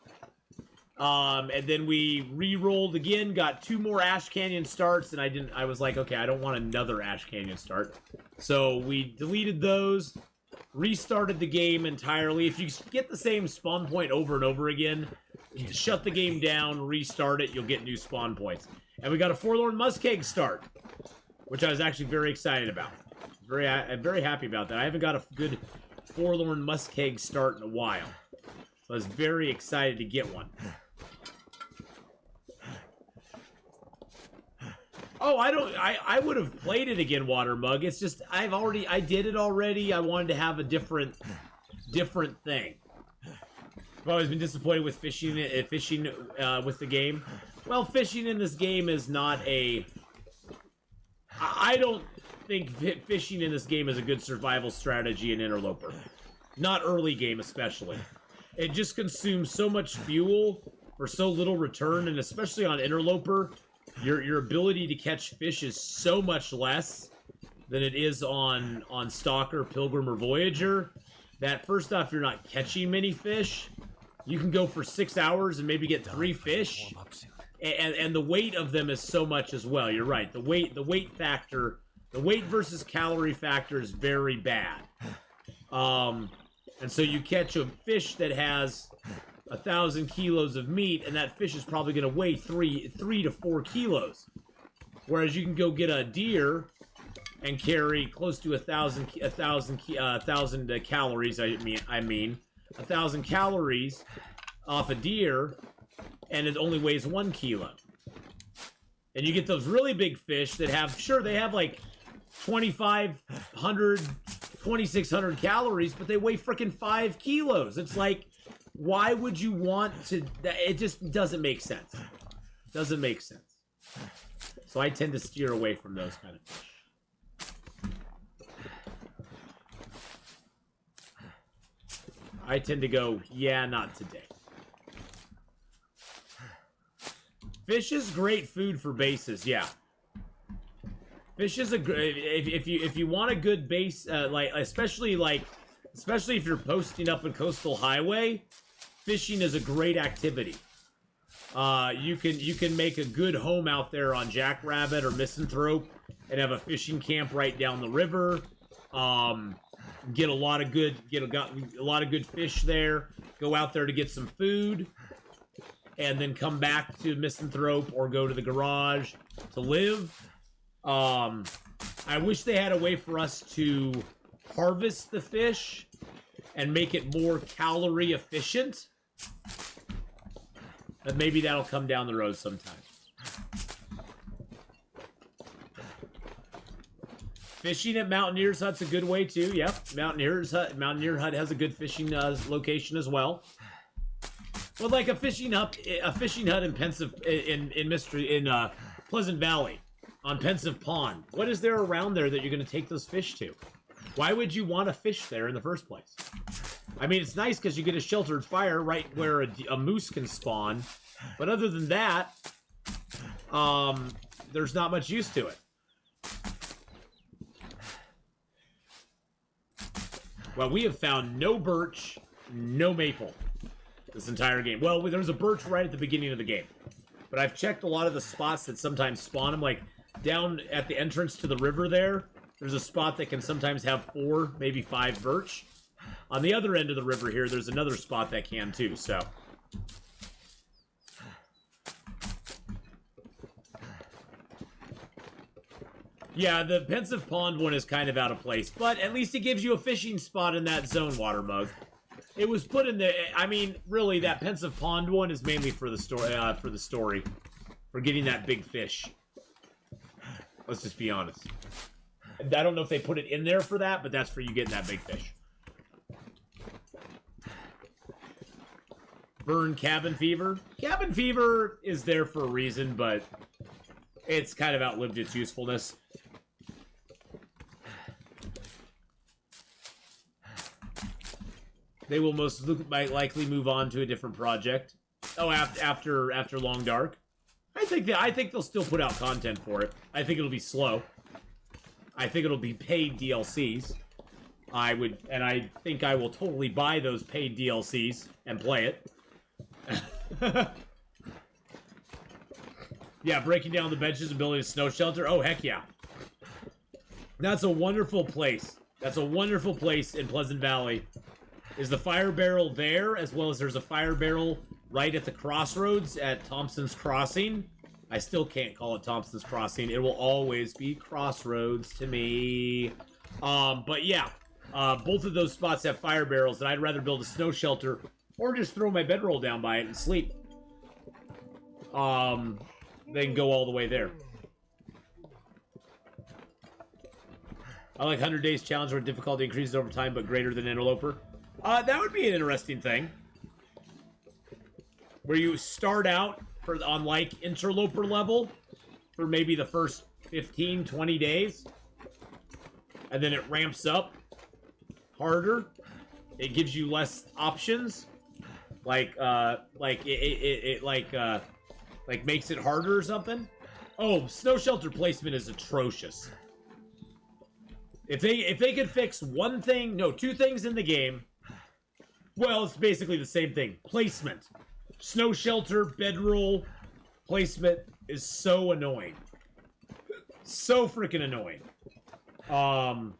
Speaker 1: And then we re-rolled again, got 2 more Ash Canyon starts, and I was like, okay, I don't want another Ash Canyon start. So we deleted those, restarted the game entirely. If you get the same spawn point over and over again, shut the game down, restart it, you'll get new spawn points. And we got a Forlorn Muskeg start, which I was actually very excited about. I'm very happy about that. I haven't got a good Forlorn Muskeg start in a while. So I was very excited to get one. Oh, I would have played it again, Water Mug. It's just, I did it already. I wanted to have a different thing. I've always been disappointed with fishing with the game. Well, fishing in this game is not a... I don't think fishing in this game is a good survival strategy in Interloper. Not early game, especially. It just consumes so much fuel for so little return, and especially on Interloper, your ability to catch fish is so much less than it is on Stalker, Pilgrim, or Voyager, that first off, you're not catching many fish. You can go for 6 hours and maybe get 3 fish, and the weight of them is so much as well. You're right. The weight factor, the weight versus calorie factor is very bad. And so you catch a fish that has 1,000 kilos of meat, and that fish is probably going to weigh 3 to 4 kilos. Whereas you can go get a deer and carry close to 1,000 calories. I mean 1,000 calories off a deer, and it only weighs 1 kilo. And you get those really big fish that have, sure, they have like 2,500, 2,600 calories, but they weigh freaking 5 kilos. It's like, why would you want to? It just doesn't make sense. Doesn't make sense. So I tend to steer away from those kind of fish. I tend to go, yeah, not today. Fish is great food for bases, yeah. Fish is a great, if you want a good base, especially if you're posting up a coastal highway, fishing is a great activity. You can make a good home out there on Jackrabbit or Misanthrope and have a fishing camp right down the river. Get a lot of good fish there. Go out there to get some food, and then come back to Misanthrope or go to the garage to live. I wish they had a way for us to harvest the fish and make it more calorie efficient. But maybe that'll come down the road sometime. Fishing at Mountaineer's Hut's a good way too. Yep, Mountaineer Hut has a good fishing location as well. Well, like a fishing hut in Pleasant Valley on Pensive Pond. What is there around there that you're going to take those fish to? Why would you want to fish there in the first place? I mean, it's nice because you get a sheltered fire right where a moose can spawn, but other than that, there's not much use to it. Well, we have found no birch, no maple this entire game. Well, there was a birch right at the beginning of the game, but I've checked a lot of the spots that sometimes spawn them, like down at the entrance to the river there. There's a spot that can sometimes have 4, maybe 5 birch. on the other end of the river here, there's another spot that can too, so. Yeah, the Pensive Pond one is kind of out of place, but at least it gives you a fishing spot in that zone, Water Mug. It was put in the, I mean, really, that Pensive Pond one is mainly for the story, for getting that big fish. Let's just be honest. I don't know if they put it in there for that, but that's for you getting that big fish. Burn Cabin Fever. Cabin Fever is there for a reason, but it's kind of outlived its usefulness. They will most likely move on to a different project. Oh, after Long Dark. I think they'll still put out content for it. I think it'll be slow. I think it'll be paid DLCs. I think I will totally buy those paid DLCs and play it. Yeah, breaking down the benches and building a snow shelter. Oh, heck yeah. That's a wonderful place. That's a wonderful place in Pleasant Valley. Is the fire barrel there, as well as there's a fire barrel right at the crossroads at Thompson's Crossing. I still can't call it Thompson's Crossing. It will always be Crossroads to me. But yeah, both of those spots have fire barrels, and I'd rather build a snow shelter or just throw my bedroll down by it and sleep. Than go all the way there. I like 100 Days Challenge where difficulty increases over time, but greater than Interloper. That would be an interesting thing. Where you start out on like Interloper level for maybe the first 15, 20 days. And then it ramps up harder. It gives you less options. Like makes it harder or something. Oh, snow shelter placement is atrocious. If they could fix one thing, no, two things in the game. Well, it's basically the same thing. Placement. Snow shelter, bedroll, placement is so annoying. So freaking annoying. I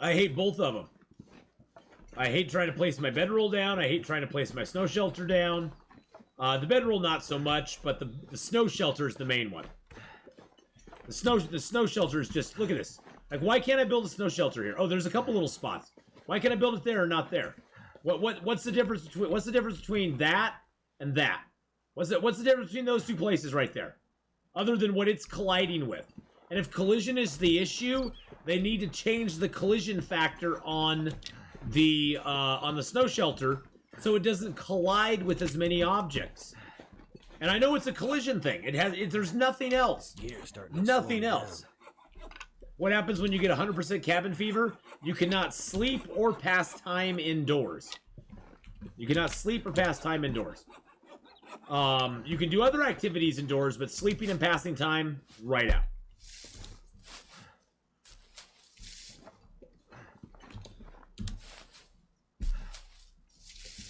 Speaker 1: hate both of them. I hate trying to place my bedroll down. I hate trying to place my snow shelter down. The bedroll not so much, but the snow shelter is the main one. The snow shelter is just, look at this. Like, why can't I build a snow shelter here? Oh, there's a couple little spots. Why can't I build it there or not there? What's the difference between that and that? What's the difference between those two places right there? Other than what it's colliding with. And if collision is the issue, they need to change the collision factor on the snow shelter so it doesn't collide with as many objects. And I know it's a collision thing. There's nothing else. Nothing else. What happens when you get 100% cabin fever? You cannot sleep or pass time indoors. You cannot sleep or pass time indoors. You can do other activities indoors, but sleeping and passing time, right out.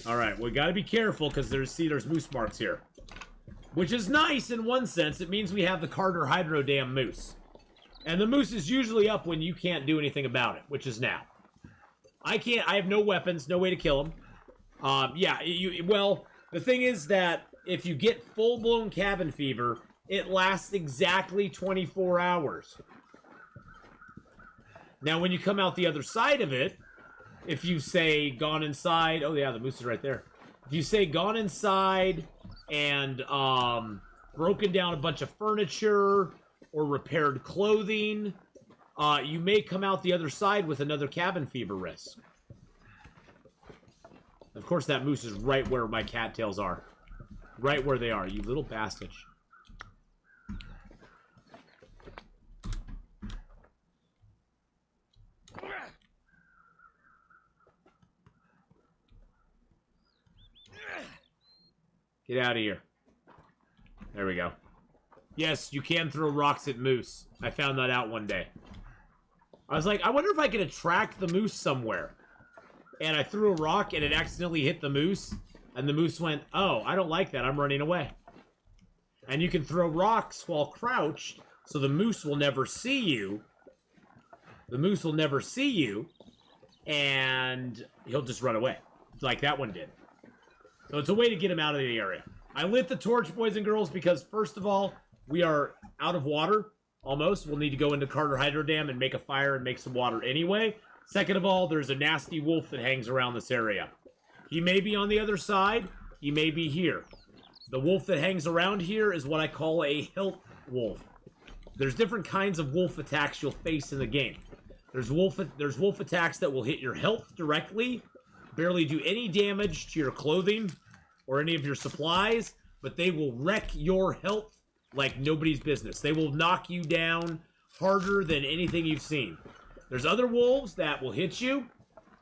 Speaker 1: Alright, we gotta be careful because there's moose marks here. Which is nice in one sense. It means we have the Carter Hydro Dam moose. And the moose is usually up when you can't do anything about it, which is now. I have no weapons, no way to kill him. Well, the thing is that if you get full-blown cabin fever, it lasts exactly 24 hours. Now, when you come out the other side of it, if you say gone inside, oh yeah, the moose is right there. If you say gone inside and broken down a bunch of furniture or repaired clothing, you may come out the other side with another cabin fever risk. Of course, that moose is right where my cattails are. Right where they are, you little bastard. Get out of here. There we go. Yes, you can throw rocks at moose. I found that out one day. I was like, I wonder if I could attract the moose somewhere. And I threw a rock and it accidentally hit the moose. And the moose went, oh, I don't like that. I'm running away. And you can throw rocks while crouched, so the moose will never see you. The moose will never see you. and he'll just run away, like that one did. So it's a way to get him out of the area. I lit the torch, boys and girls, because first of all, we are out of water, almost. We'll need to go into Carter Hydro Dam and make a fire and make some water anyway. Second of all, there's a nasty wolf that hangs around this area. He may be on the other side. He may be here. The wolf that hangs around here is what I call a Hilt Wolf. There's different kinds of wolf attacks you'll face in the game. There's wolf attacks that will hit your health directly, barely do any damage to your clothing or any of your supplies, but they will wreck your health like nobody's business. They will knock you down harder than anything you've seen. There's other wolves that will hit you.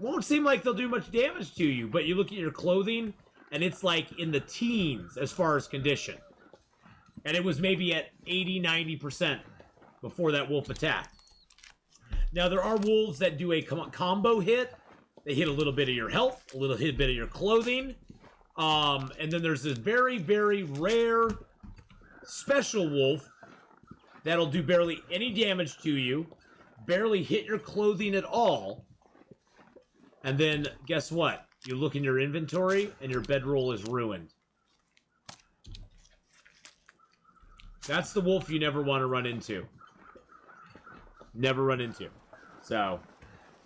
Speaker 1: Won't seem like they'll do much damage to you, but you look at your clothing, and it's like in the teens as far as condition. And it was maybe at 80, 90% before that wolf attack. Now, there are wolves that do a combo hit. They hit a little bit of your health, a little bit of your clothing. And then there's this very, very rare special wolf that'll do barely any damage to you, barely hit your clothing at all. And then, guess what? You look in your inventory, and your bedroll is ruined. That's the wolf you never want to run into. Never run into. So,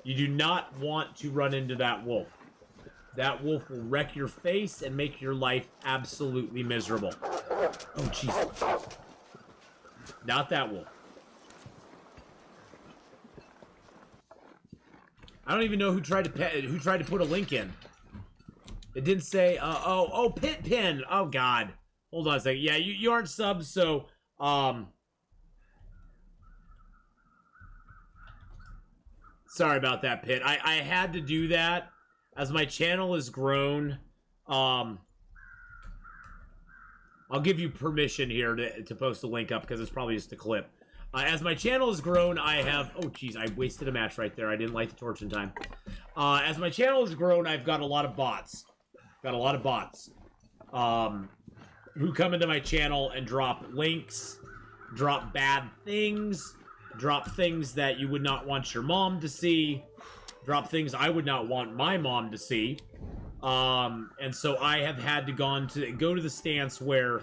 Speaker 1: you do not want to run into that wolf. That wolf will wreck your face and make your life absolutely miserable. Oh, jeez. Not that wolf. I don't even know who tried to put a link in. It didn't say, Pit Pin. Oh, God. Hold on a second. Yeah, you aren't subs, so, sorry about that, Pit. I had to do that. As my channel has grown, I'll give you permission here to post a link up, because it's probably just a clip. As my channel has grown, I have... Oh, jeez, I wasted a match right there. I didn't light the torch in time. As my channel has grown, I've got a lot of bots. Who come into my channel and drop links, drop bad things, drop things that you would not want your mom to see, drop things I would not want my mom to see. And so I have had to go to the stance where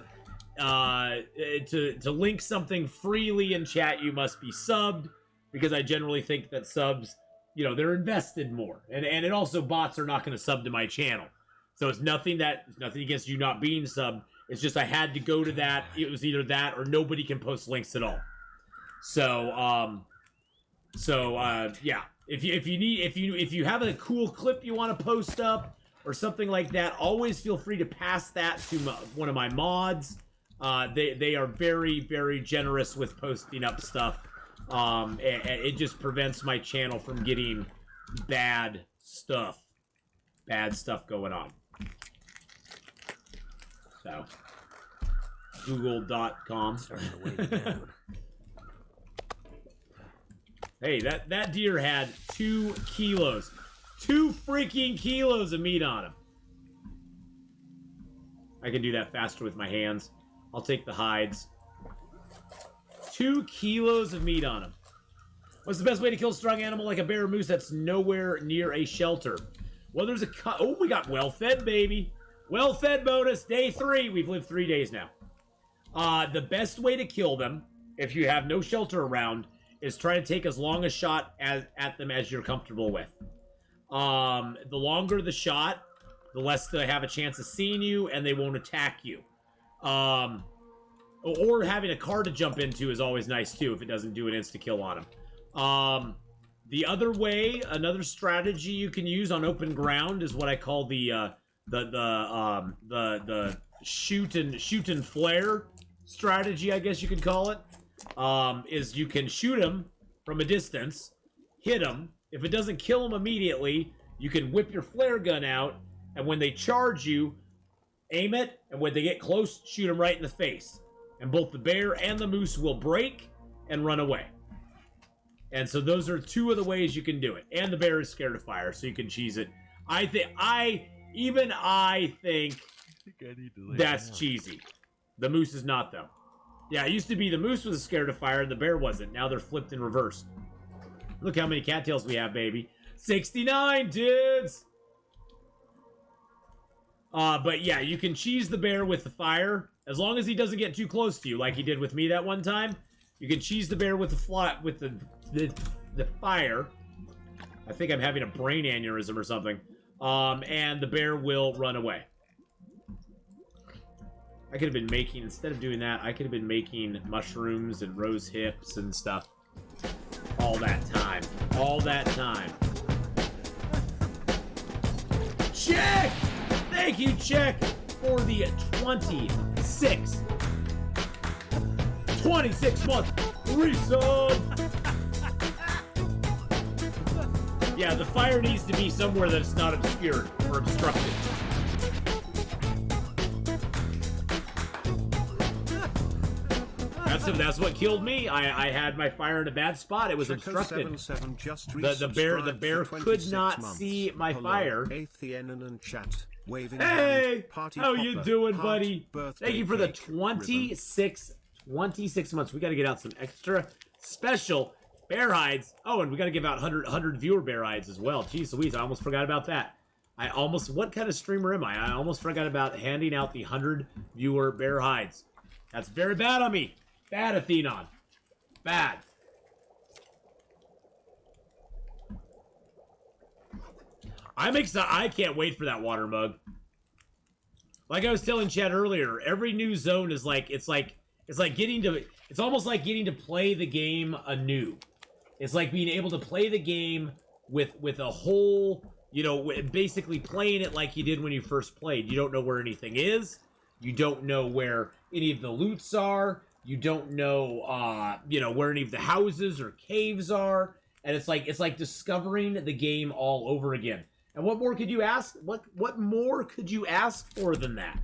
Speaker 1: to link something freely in chat, you must be subbed, because I generally think that subs, they're invested more. And it also, bots are not going to sub to my channel. So it's nothing against you not being subbed. It's just I had to go to that. It was either that or nobody can post links at all. So yeah. If you have a cool clip you want to post up or something like that, always feel free to pass that to one of my mods. They are very, very generous with posting up stuff. And it just prevents my channel from getting bad stuff going on. So, google.com.
Speaker 5: Starting to weigh me down.
Speaker 1: Hey, that deer had 2 kilos. 2 freaking kilos of meat on him. I can do that faster with my hands. I'll take the hides. 2 kilos of meat on him. What's the best way to kill a strong animal like a bear or moose that's nowhere near a shelter? Well, there's a... Oh, we got well-fed, baby. Well-fed bonus. Day 3. We've lived 3 days now. The best way to kill them, if you have no shelter around, is try to take as long a shot at them as you're comfortable with. The longer the shot, the less they have a chance of seeing you, and they won't attack you. Or having a car to jump into is always nice, too, if it doesn't do an insta-kill on them. The other way, another strategy you can use on open ground is what I call the shoot and flare strategy, I guess you could call it. Is you can shoot them from a distance, hit them. If it doesn't kill them immediately, you can whip your flare gun out, and when they charge you, aim it, and when they get close, shoot them right in the face. And both the bear and the moose will break and run away. And so those are 2 of the ways you can do it. And the bear is scared of fire, so you can cheese it. I think that's cheesy. The moose is not, though. Yeah, it used to be the moose was scared of fire and the bear wasn't. Now they're flipped in reverse. Look how many cattails we have, baby. 69, dudes! But yeah, you can cheese the bear with the fire. As long as he doesn't get too close to you, like he did with me that one time. You can cheese the bear with the fire. I think I'm having a brain aneurysm or something. And the bear will run away. I could have been making, instead of doing that, I could have been making mushrooms and rose hips and stuff. All that time. All that time. Check! Thank you, Check, for the 26 month resub! Yeah, the fire needs to be somewhere that's not obscured or obstructed. That's what killed me. I had my fire in a bad spot. It was obstructed. The bear could not see my fire.
Speaker 4: Atheenon and chat.
Speaker 1: Hey, how you doing, buddy? Thank you for the 26 months. We got to get out some extra special bear hides. Oh, and we got to give out 100 viewer bear hides as well. Jeez Louise, I almost forgot about that. What kind of streamer am I? I almost forgot about handing out the 100 viewer bear hides. That's very bad on me. Bad, Atheenon. Bad. I'm excited. I can't wait for that water mug. Like I was telling Chad earlier, every new zone is like, it's almost like getting to play the game anew. It's like being able to play the game with a whole, you know, basically playing it like you did when you first played. You don't know where anything is. You don't know where any of the loots are. You don't know, you know, where any of the houses or caves are. And it's like discovering the game all over again. And what more could you ask? What more could you ask for than that?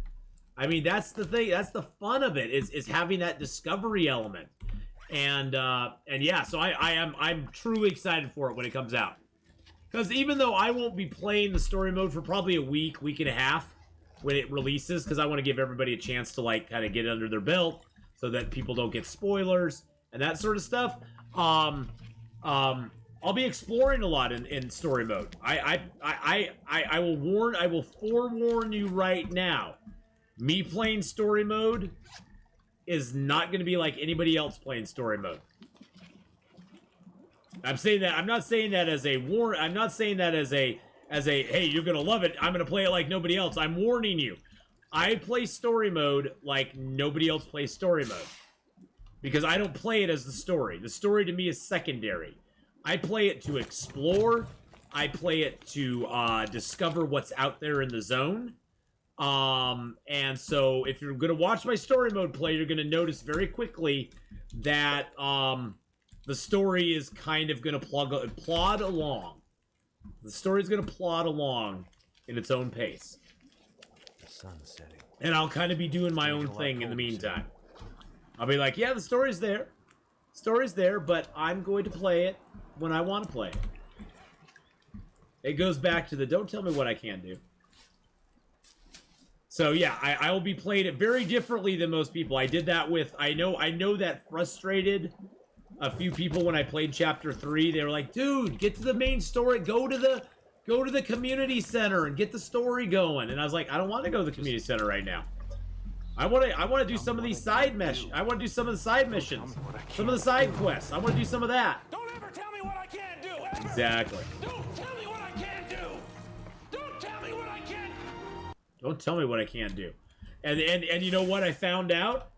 Speaker 1: I mean, that's the thing. That's the fun of it, is having that discovery element. And yeah, so I'm truly excited for it when it comes out. Because even though I won't be playing the story mode for probably a week and a half when it releases, because I want to give everybody a chance to like kind of get it under their belt so that people don't get spoilers and that sort of stuff. I'll be exploring a lot in story mode. I will forewarn you right now. Me playing story mode is not going to be like anybody else playing story mode. I'm saying that. I'm not saying that as a warn. I'm not saying that as a hey, you're going to love it. I'm going to play it like nobody else. I'm warning you. I play story mode like nobody else plays story mode. Because I don't play it as the story. The story to me is secondary. I play it to explore. I play it to discover what's out there in the zone. And so if you're going to watch my story mode play, you're going to notice very quickly that the story is kind of going to plod along. The story's going to plod along in its own pace.
Speaker 5: The sun's setting.
Speaker 1: And I'll kind of be doing my own thing in the meantime. I'll be like, yeah, the story's there. Story's there, but I'm going to play it when I want to play it. It goes back to the don't tell me what I can't do. So yeah, I will be playing it very differently than most people. I did that with, I know that frustrated a few people when I played Chapter 3. They were like, dude, get to the main story, go to the community center and get the story going. And I was like, I don't want to go to the community center right now. I want to do some of these side missions. I want to do some of the side missions. Some of the side quests. I want to do some of that.
Speaker 6: Don't ever tell me what I can't do. Ever.
Speaker 1: Exactly.
Speaker 6: Don't tell me what I can't do. Don't tell me what I can't.
Speaker 1: Don't tell me what I can't do. And you know what I found out?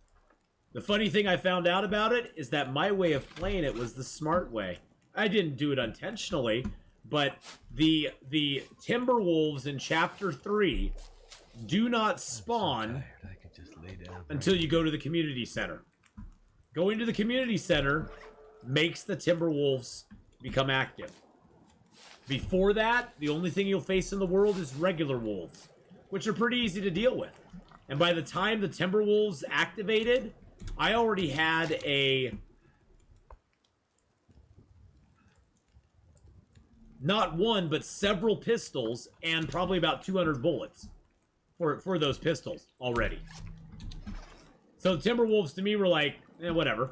Speaker 1: The funny thing I found out about it is that my way of playing it was the smart way. I didn't do it intentionally, but the Timberwolves in Chapter 3 do not spawn until you go to the community center. Going to the community center makes the Timberwolves become active. Before that, the only thing you'll face in the world is regular wolves, which are pretty easy to deal with. And by the time the Timberwolves activated, I already had a... not one, but several pistols and probably about 200 bullets for those pistols already. So the Timberwolves to me were like, whatever.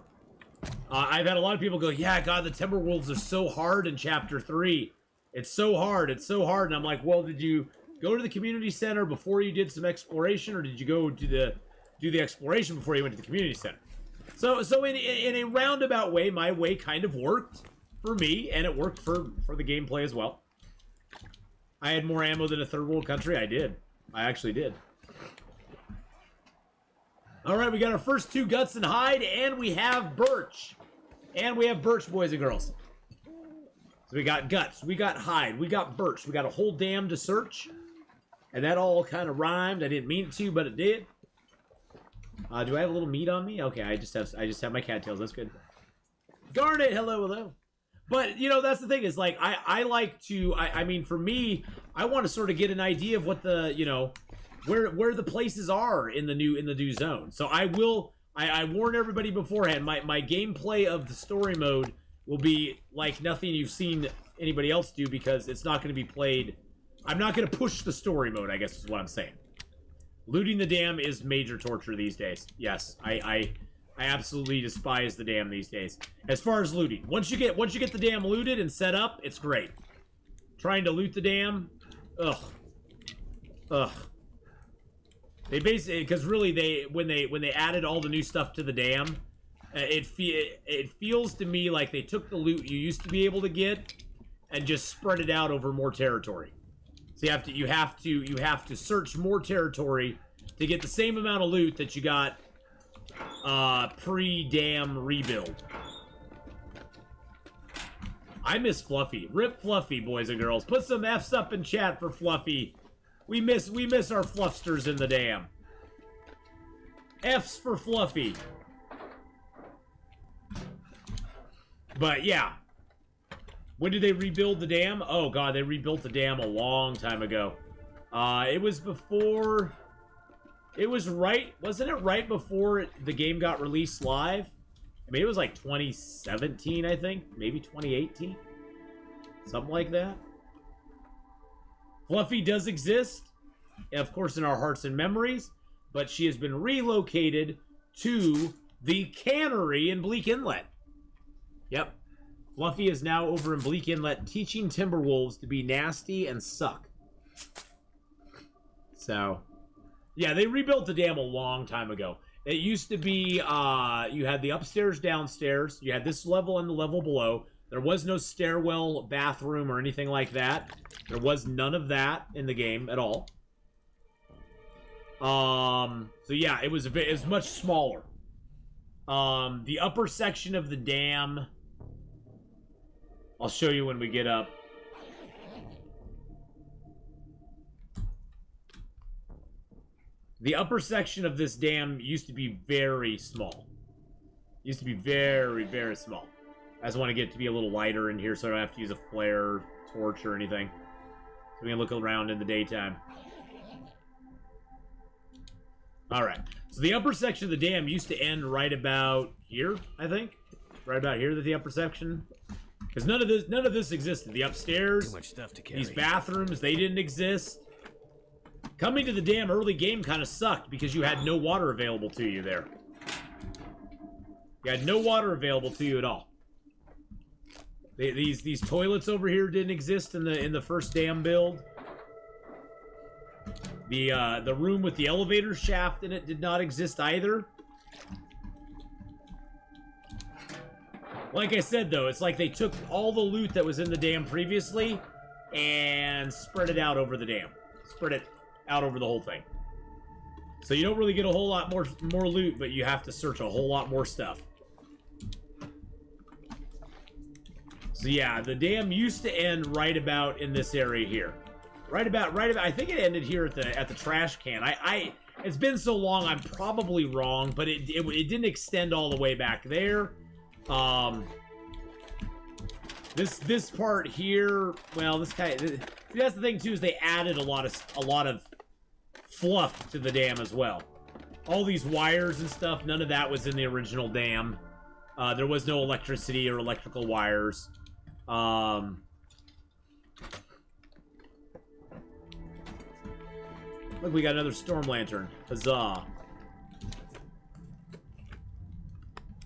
Speaker 1: I've had a lot of people go, yeah, God, the Timberwolves are so hard in Chapter 3. It's so hard. It's so hard. And I'm like, well, did you go to the community center before you did some exploration, or did you go do the exploration before you went to the community center? So in a roundabout way, my way kind of worked for me, and it worked for the gameplay as well. I had more ammo than a third world country. I did. I actually did. All right, we got our first 2 guts and hide, and we have birch. And we have birch, boys and girls. So we got guts, we got hide, we got birch, we got a whole dam to search. And that all kind of rhymed. I didn't mean it to, but it did. Do I have a little meat on me? Okay, I just have my cattails. That's good. Garnet, hello. But, you know, that's the thing is, like, I like to, I mean, for me, I want to sort of get an idea of what the, you know, where the places are in the new zone. So I warn everybody beforehand, my gameplay of the story mode will be like nothing you've seen anybody else do, because it's not going to be played. I'm not going to push the story mode, I guess is what I'm saying. Looting the dam is major torture these days. Yes, I absolutely despise the dam these days. As far as looting, once you get the dam looted and set up, it's great. Trying to loot the dam, ugh. They basically, because really when they added all the new stuff to the dam, it feels to me like they took the loot you used to be able to get and just spread it out over more territory. So you have to search more territory to get the same amount of loot that you got pre-dam rebuild. I miss Fluffy. Rip Fluffy, boys and girls. Put some F's up in chat for Fluffy. We miss our Fluffsters in the dam. F's for Fluffy. But yeah. When did they rebuild the dam? Oh god, they rebuilt the dam a long time ago. It was before... It was right... Wasn't it right before the game got released live? I mean, it was like 2017, I think. Maybe 2018? Something like that. Fluffy does exist, of course, in our hearts and memories, but she has been relocated to the cannery in Bleak Inlet. Yep. Fluffy is now over in Bleak Inlet teaching Timberwolves to be nasty and suck. So, yeah, they rebuilt the dam a long time ago. It used to be, you had the upstairs, downstairs, you had this level and the level below. There was no stairwell, bathroom, or anything like that. There was none of that in the game at all. So yeah, it was much smaller. The upper section of the dam, I'll show you when we get up. The upper section of this dam used to be very small. Used to be very, very small. I just want to get it to be a little lighter in here so I don't have to use a flare torch or anything. So we can look around in the daytime. Alright. So the upper section of the dam used to end right about here, I think. Right about here, the upper section. Because none of this existed. The upstairs,
Speaker 5: Too much stuff to carry.
Speaker 1: these bathrooms, they didn't exist. Coming to the dam early game kind of sucked because you had no water available to you there. You had no water available to you at all. These toilets over here didn't exist in the first dam build. The room with the elevator shaft in it did not exist either. Like I said, though, it's like they took all the loot that was in the dam previously and spread it out over the dam. Spread it out over the whole thing. So you don't really get a whole lot more loot, but you have to search a whole lot more stuff. So yeah, the dam used to end right about in this area here. Right about, I think it ended here at the trash can. It's been so long, I'm probably wrong, but it didn't extend all the way back there. This part here, well, this kind of, that's the thing too, is they added a lot of fluff to the dam as well. All these wires and stuff, none of that was in the original dam. There was no electricity or electrical wires. Look, we got another storm lantern. Huzzah.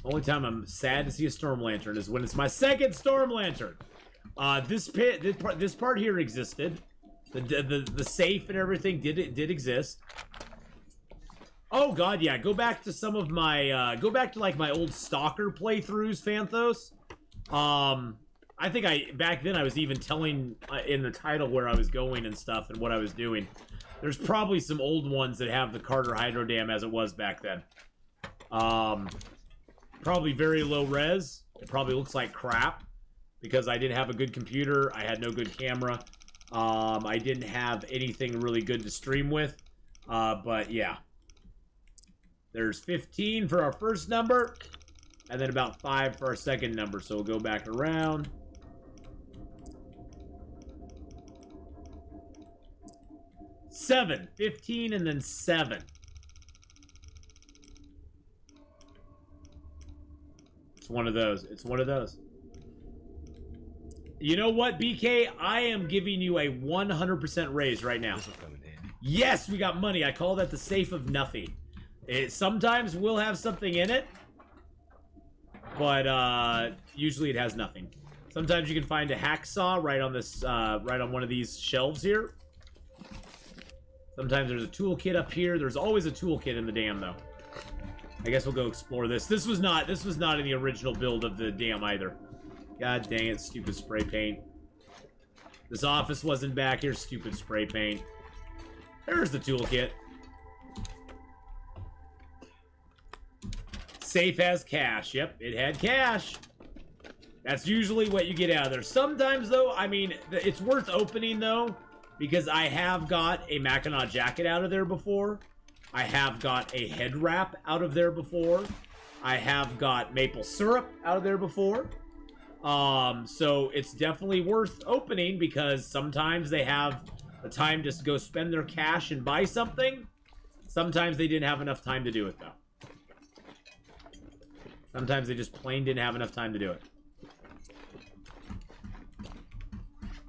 Speaker 1: Only time I'm sad to see a storm lantern is when it's my second storm lantern. This part here existed. The safe and everything did exist. Oh god, yeah. Go back to some of my go back to like my old Stalker playthroughs, Phanthos. I think back then I was even telling in the title where I was going and stuff and what I was doing. There's probably some old ones that have the Carter Hydro Dam as it was back then. Probably very low res. It probably looks like crap because I didn't have a good computer. I had no good camera. I didn't have anything really good to stream with. But yeah. There's 15 for our first number, and then about 5 for our second number. So we'll go back around. Seven. 15 and then 7. It's one of those. It's one of those. You know what, BK? I am giving you a 100% raise right now. Yes, we got money. I call that the safe of nothing. It sometimes will have something in it, but usually it has nothing. Sometimes you can find a hacksaw right on this, right on one of these shelves here. Sometimes there's a toolkit up here. There's always a toolkit in the dam, though. I guess we'll go explore this. This was not in the original build of the dam either. God dang it, stupid spray paint. This office wasn't back here, stupid spray paint. There's the toolkit. Safe has cash. Yep, it had cash. That's usually what you get out of there. Sometimes, though, I mean, it's worth opening, though, because I have got a Mackinac jacket out of there before. I have got a head wrap out of there before. I have got maple syrup out of there before. So it's definitely worth opening because sometimes they have the time to go spend their cash and buy something. Sometimes they didn't have enough time to do it, though. Sometimes they just plain didn't have enough time to do it.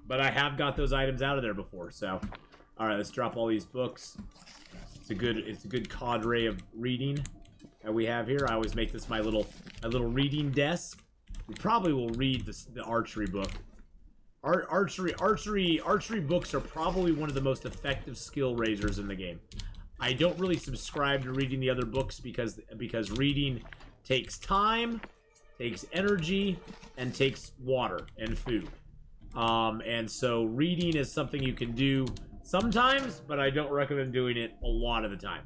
Speaker 1: But I have got those items out of there before, so. Alright, let's drop all these books. It's a good cadre of reading that we have here. I always make this my little reading desk. We probably will read the archery book. Archery books are probably one of the most effective skill raisers in the game. I don't really subscribe to reading the other books because reading takes time, takes energy, and takes water and food. And so reading is something you can do sometimes, but I don't recommend doing it a lot of the time.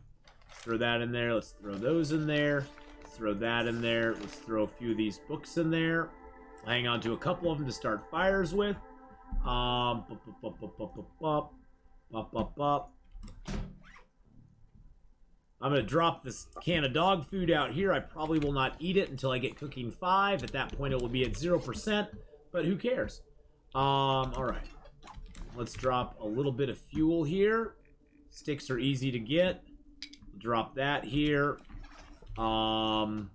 Speaker 1: Throw that in there. Let's throw those in there. Let's throw that in there. Let's throw a few of these books in there. Hang on to a couple of them to start fires with. I'm going to drop this can of dog food out here. I probably will not eat it until I get cooking 5. At that point, it will be at 0%, but who cares? All right. Let's drop a little bit of fuel here. Sticks are easy to get. Drop that here. Drop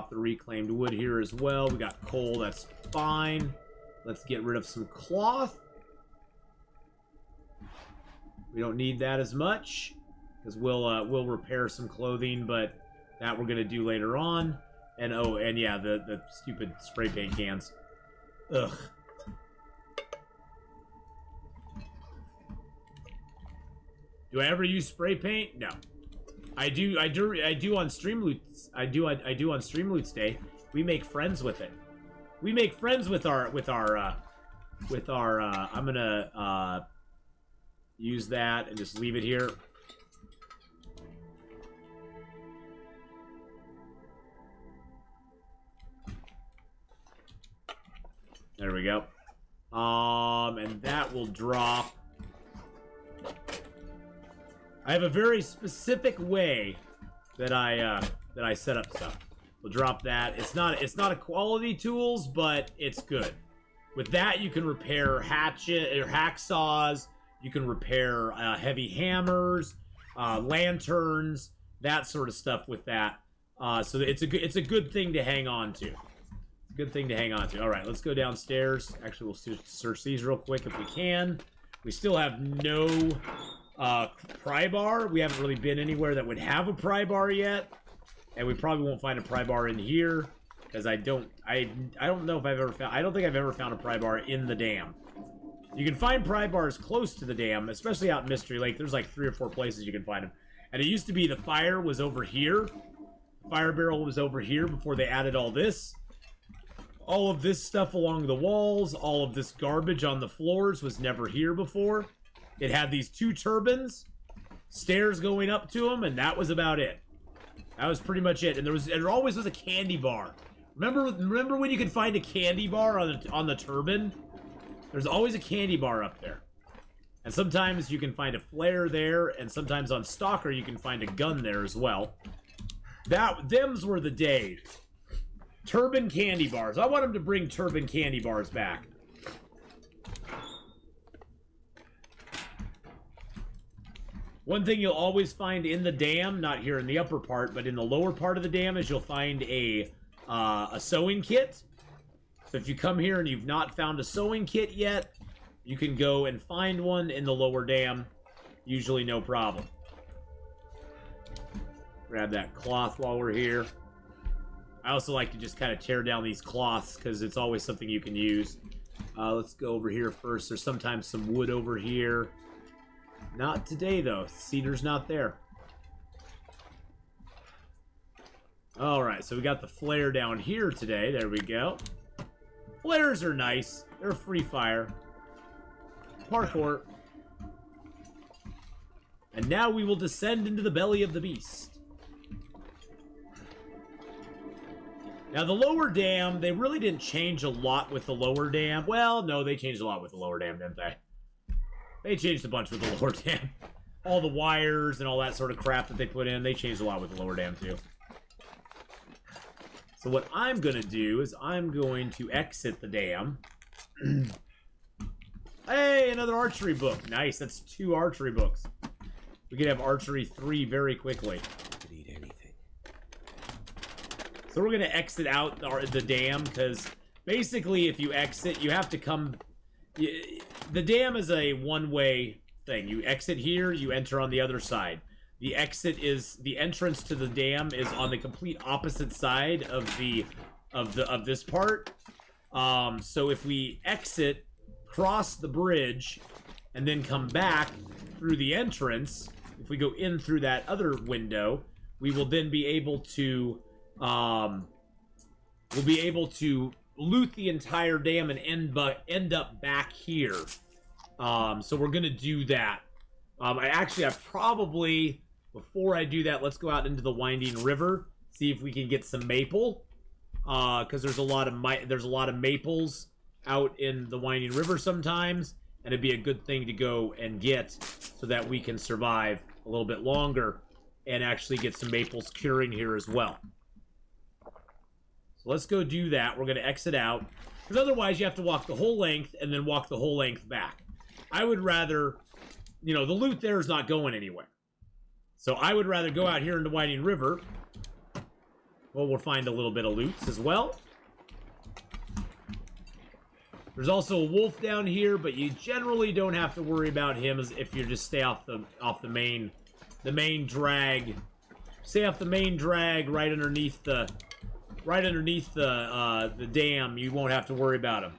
Speaker 1: the reclaimed wood here as well. We got coal. That's fine. Let's get rid of some cloth. We don't need that as much. Because we'll repair some clothing, but that we're gonna do later on. And oh, and yeah, the stupid spray paint cans. Ugh. Do I ever use spray paint? No. I do on Streamloot. I do on Streamloot's Day. We make friends with it. We make friends with our I'm gonna use that and just leave it here. There we go. And that will drop. I have a very specific way that I set up stuff. We'll drop that. It's not a quality tools, but it's good. With that, you can repair hatchet or hacksaws. You can repair heavy hammers, lanterns, that sort of stuff with that. So it's a good thing to hang on to. Good thing to hang on to. All right, let's go downstairs. Actually, we'll search these real quick if we can. We still have no pry bar. We haven't really been anywhere that would have a pry bar yet. And we probably won't find a pry bar in here. because I don't know if I've ever found. I don't think I've ever found a pry bar in the dam. You can find pry bars close to the dam, especially out in Mystery Lake. There's like 3 or 4 places you can find them. And it used to be the fire was over here. Fire barrel was over here before they added all this. All of this stuff along the walls, all of this garbage on the floors was never here before. It had these 2 turbines, stairs going up to them, and that was about it. That was pretty much it. And there always was a candy bar. Remember when you could find a candy bar on the turbine? There's always a candy bar up there. And sometimes you can find a flare there, and sometimes on Stalker you can find a gun there as well. Them's were the days. Turbine candy bars. I want them to bring turbine candy bars back. One thing you'll always find in the dam, not here in the upper part, but in the lower part of the dam, is you'll find a sewing kit. So if you come here and you've not found a sewing kit yet, you can go and find one in the lower dam. Usually no problem. Grab that cloth while we're here. I also like to just kind of tear down these cloths because it's always something you can use. Let's go over here first. There's sometimes some wood over here. Not today, though. Cedar's not there. Alright, so we got the flare down here today. There we go. Flares are nice. They're free fire. Parkour. And now we will descend into the belly of the beast. Now, the lower dam, they really didn't change a lot with the lower dam. Well, no, they changed a lot with the lower dam, didn't they? They changed a bunch with the lower dam. All the wires and all that sort of crap that they put in, they changed a lot with the lower dam, too. So what I'm going to do is I'm going to exit the dam. Hey, another archery book. Nice, that's 2 archery books. We could have archery 3 very quickly.
Speaker 5: Could eat anything.
Speaker 1: So we're going to exit out the dam, because basically if you exit, you have to come... The dam is a one-way thing. You exit here, you enter on the other side. The entrance to the dam is on the complete opposite side of this part. So if we exit, cross the bridge, and then come back through the entrance, if we go in through that other window, we will then be able to loot the entire dam and end up back here. So we're gonna do that. I probably, before I do that, let's go out into the winding river, see if we can get some maple, because there's a lot of maples out in the winding river sometimes, and it'd be a good thing to go and get so that we can survive a little bit longer and actually get some maples curing here as well. So let's go do that. We're going to exit out, because otherwise you have to walk the whole length and then walk the whole length back. I would rather, the loot there is not going anywhere. So I would rather go out here into Winding River. Well, we'll find a little bit of loot as well. There's also a wolf down here, but you generally don't have to worry about him if you just stay off the main drag. Stay off the main drag right underneath the dam. You won't have to worry about him.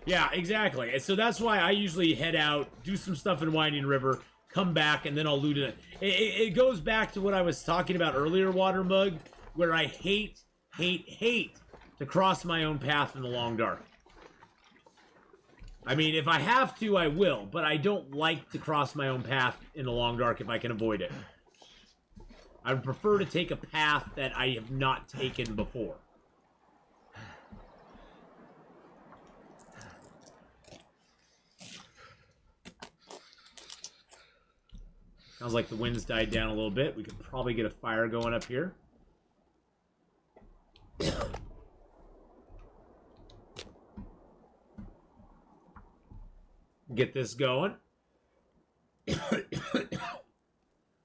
Speaker 1: Yeah, exactly. And so that's why I usually head out, do some stuff in Winding River, come back, and then I'll loot it. It goes back to what I was talking about earlier, Watermug, where I hate to cross my own path in the long dark. I mean, if I have to, I will, but I don't like to cross my own path in the long dark if I can avoid it. I would prefer to take a path that I have not taken before. Sounds like the wind's died down a little bit. We could probably get a fire going up here. Get this going.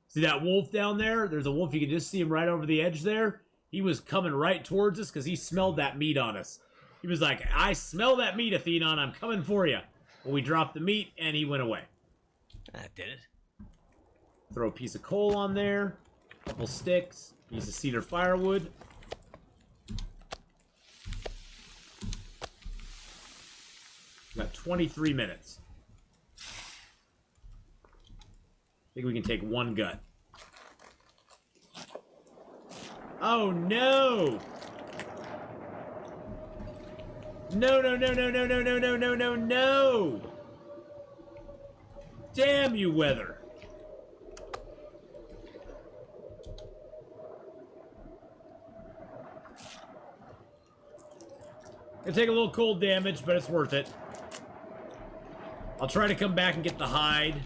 Speaker 1: See that wolf down there? There's a wolf. You can just see him right over the edge there. He was coming right towards us because he smelled that meat on us. He was like, I smell that meat, Atheenon. I'm coming for you. Well, we dropped the meat, and he went away.
Speaker 5: That did it.
Speaker 1: Throw a piece of coal on there. A couple sticks. Piece of cedar firewood. 23 minutes. I think we can take one gut. Oh, no! No, no, no, no, no, no, no, no, no, no, no! Damn you, weather! Gonna take a little cold damage, but it's worth it. I'll try to come back and get the hide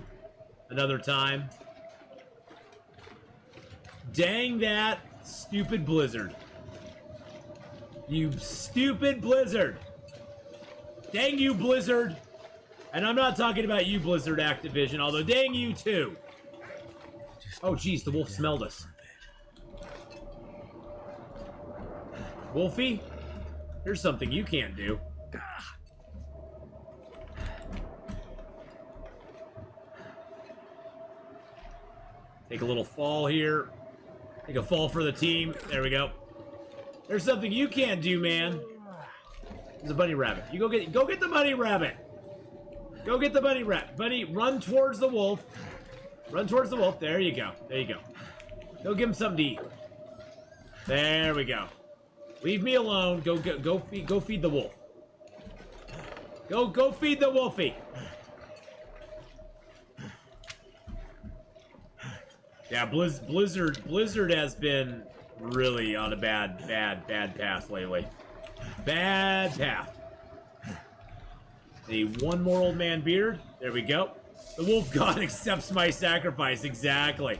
Speaker 1: another time. Dang that stupid blizzard. You stupid blizzard. Dang you, Blizzard. And I'm not talking about you, Blizzard Activision, although dang you too. Oh, geez, the wolf smelled us. Wolfie, here's something you can't do. Take a little fall here. Take a fall for the team. There we go. There's something you can't do, man. There's a bunny rabbit. You go get the bunny rabbit. Go get the bunny rabbit. Bunny, run towards the wolf. Run towards the wolf. There you go. There you go. Go give him something to eat. There we go. Leave me alone. Go feed the wolf. Go feed the wolfie. Yeah, Blizzard has been really on a bad path lately. Bad path. The one more old man beard. There we go. The wolf god accepts my sacrifice. Exactly.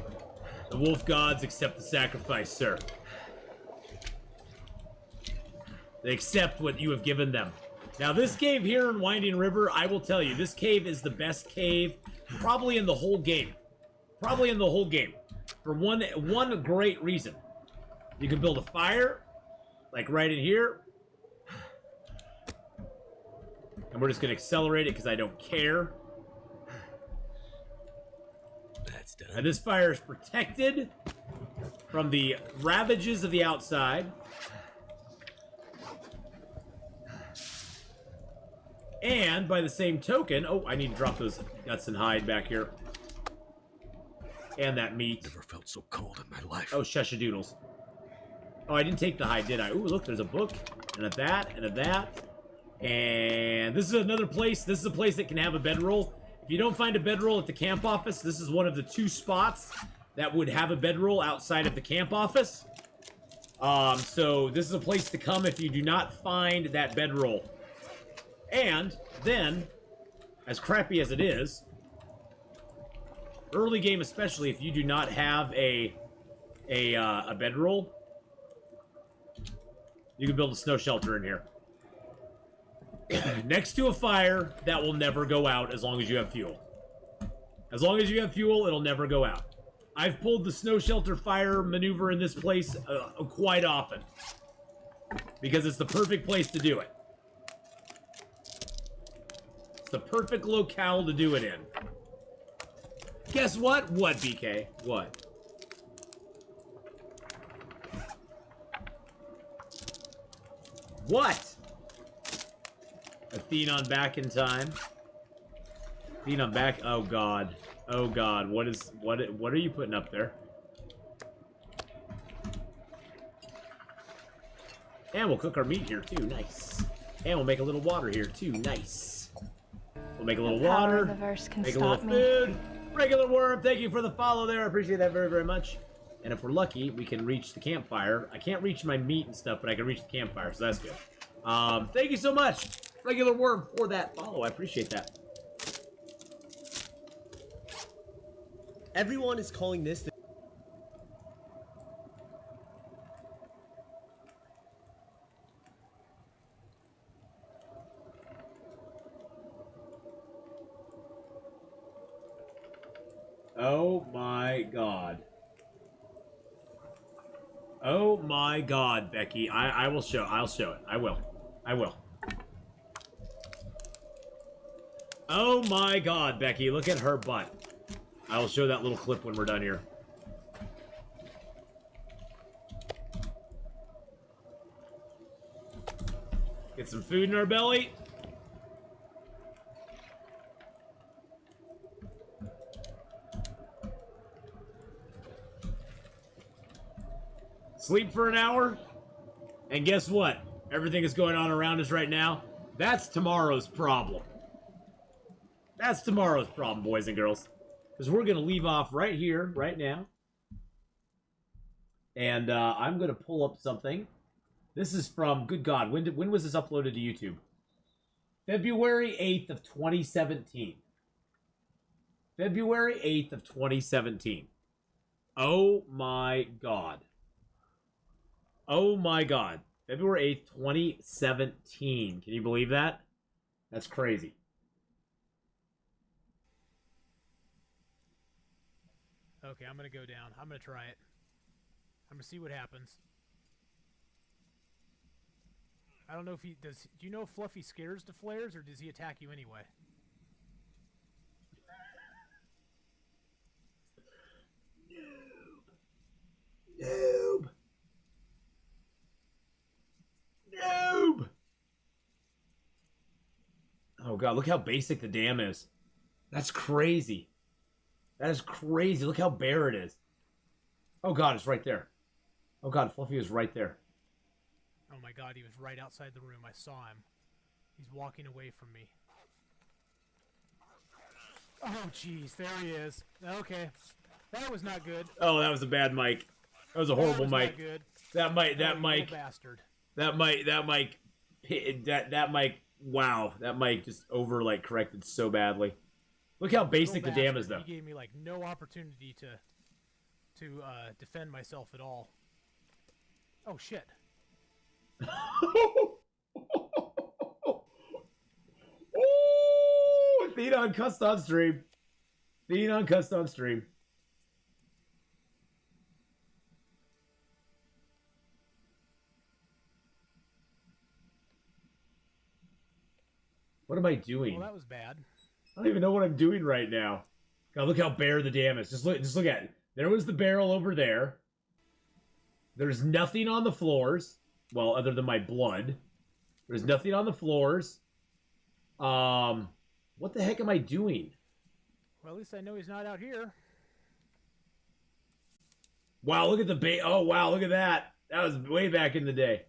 Speaker 1: The wolf gods accept the sacrifice, sir. They accept what you have given them. Now, this cave here in Winding River, I will tell you, this cave is the best cave probably in the whole game. Probably in the whole game. For one great reason. You can build a fire, like right in here. And we're just going to accelerate it because I don't care.
Speaker 5: That's done.
Speaker 1: And this fire is protected from the ravages of the outside. And by the same token... Oh, I need to drop those guts and hide back here. And that meat.
Speaker 5: Never felt so cold in my life.
Speaker 1: Oh, shushadoodles. Oh, I didn't take the hide, did I? Ooh, look, there's a book. And a that, and a that. And this is another place. This is a place that can have a bedroll. If you don't find a bedroll at the camp office, this is one of the 2 spots that would have a bedroll outside of the camp office. So this is a place to come if you do not find that bedroll. And then, as crappy as it is, early game especially, if you do not have a bedroll, you can build a snow shelter in here. Next to a fire that will never go out as long as you have fuel. As long as you have fuel, it'll never go out. I've pulled the snow shelter fire maneuver in this place quite often. Because it's the perfect place to do it. It's the perfect locale to do it in. Guess what? What, BK? What? What? Atheenon back in time. Atheenon back. Oh god. Oh god. What are you putting up there? And we'll cook our meat here too. Nice. And we'll make a little water here too. Nice. We'll make a little water.
Speaker 3: The verse can
Speaker 1: Make a
Speaker 3: stop
Speaker 1: little
Speaker 3: me.
Speaker 1: food. Regular worm. Thank you for the follow there. I appreciate that very, very much. And if we're lucky, we can reach the campfire. I can't reach my meat and stuff, but I can reach the campfire, so that's good. Thank you so much, Regular Worm, for that follow. I appreciate that.
Speaker 7: Everyone is calling this the
Speaker 1: Oh my god. Oh my god, Becky. I'll show it. I will. Oh my god, Becky. Look at her butt. I will show that little clip when we're done here. Get some food in our belly. Sleep for an hour, and guess what? Everything is going on around us right now. That's tomorrow's problem. That's tomorrow's problem, boys and girls. Because we're going to leave off right here, right now. And I'm going to pull up something. This is from, good God, when was this uploaded to YouTube? February 8th of 2017. February 8th of 2017. Oh my God. Oh my God. February 8th, 2017. Can you believe that? That's crazy.
Speaker 7: Okay, I'm gonna go down. I'm gonna try it. I'm gonna see what happens. I don't know if he does. Do you know if Fluffy scares the flares, or does he attack you anyway?
Speaker 1: Noob. Noob. Oh God, look how basic the dam is. That's crazy. That is crazy. Look how bare it is. Oh God, it's right there. Oh God, Fluffy is right there.
Speaker 7: Oh my God, he was right outside the room. I saw him. He's walking away from me. Oh jeez, there he is. Okay, that was not good.
Speaker 1: Oh, that was a bad mic. That was a horrible
Speaker 7: that was
Speaker 1: mic.
Speaker 7: Not good.
Speaker 1: That mic.
Speaker 7: Oh, bastard.
Speaker 1: That mic. Wow, that mic just over like corrected so badly. Look how basic the dam is, though.
Speaker 7: He gave me like no opportunity to defend myself at all. Oh shit.
Speaker 1: Oh, Atheenon cussed on stream. Atheenon cussed on stream. What am I doing?
Speaker 7: Well, that was bad.
Speaker 1: I don't even know what I'm doing right now. God, look how bare the dam is. Just look at it. There was the barrel over there. There's nothing on the floors. Well, other than my blood. There's nothing on the floors. What the heck am I doing?
Speaker 7: Well, at least I know he's not out here.
Speaker 1: Wow, look at the oh wow, look at that. That was way back in the day.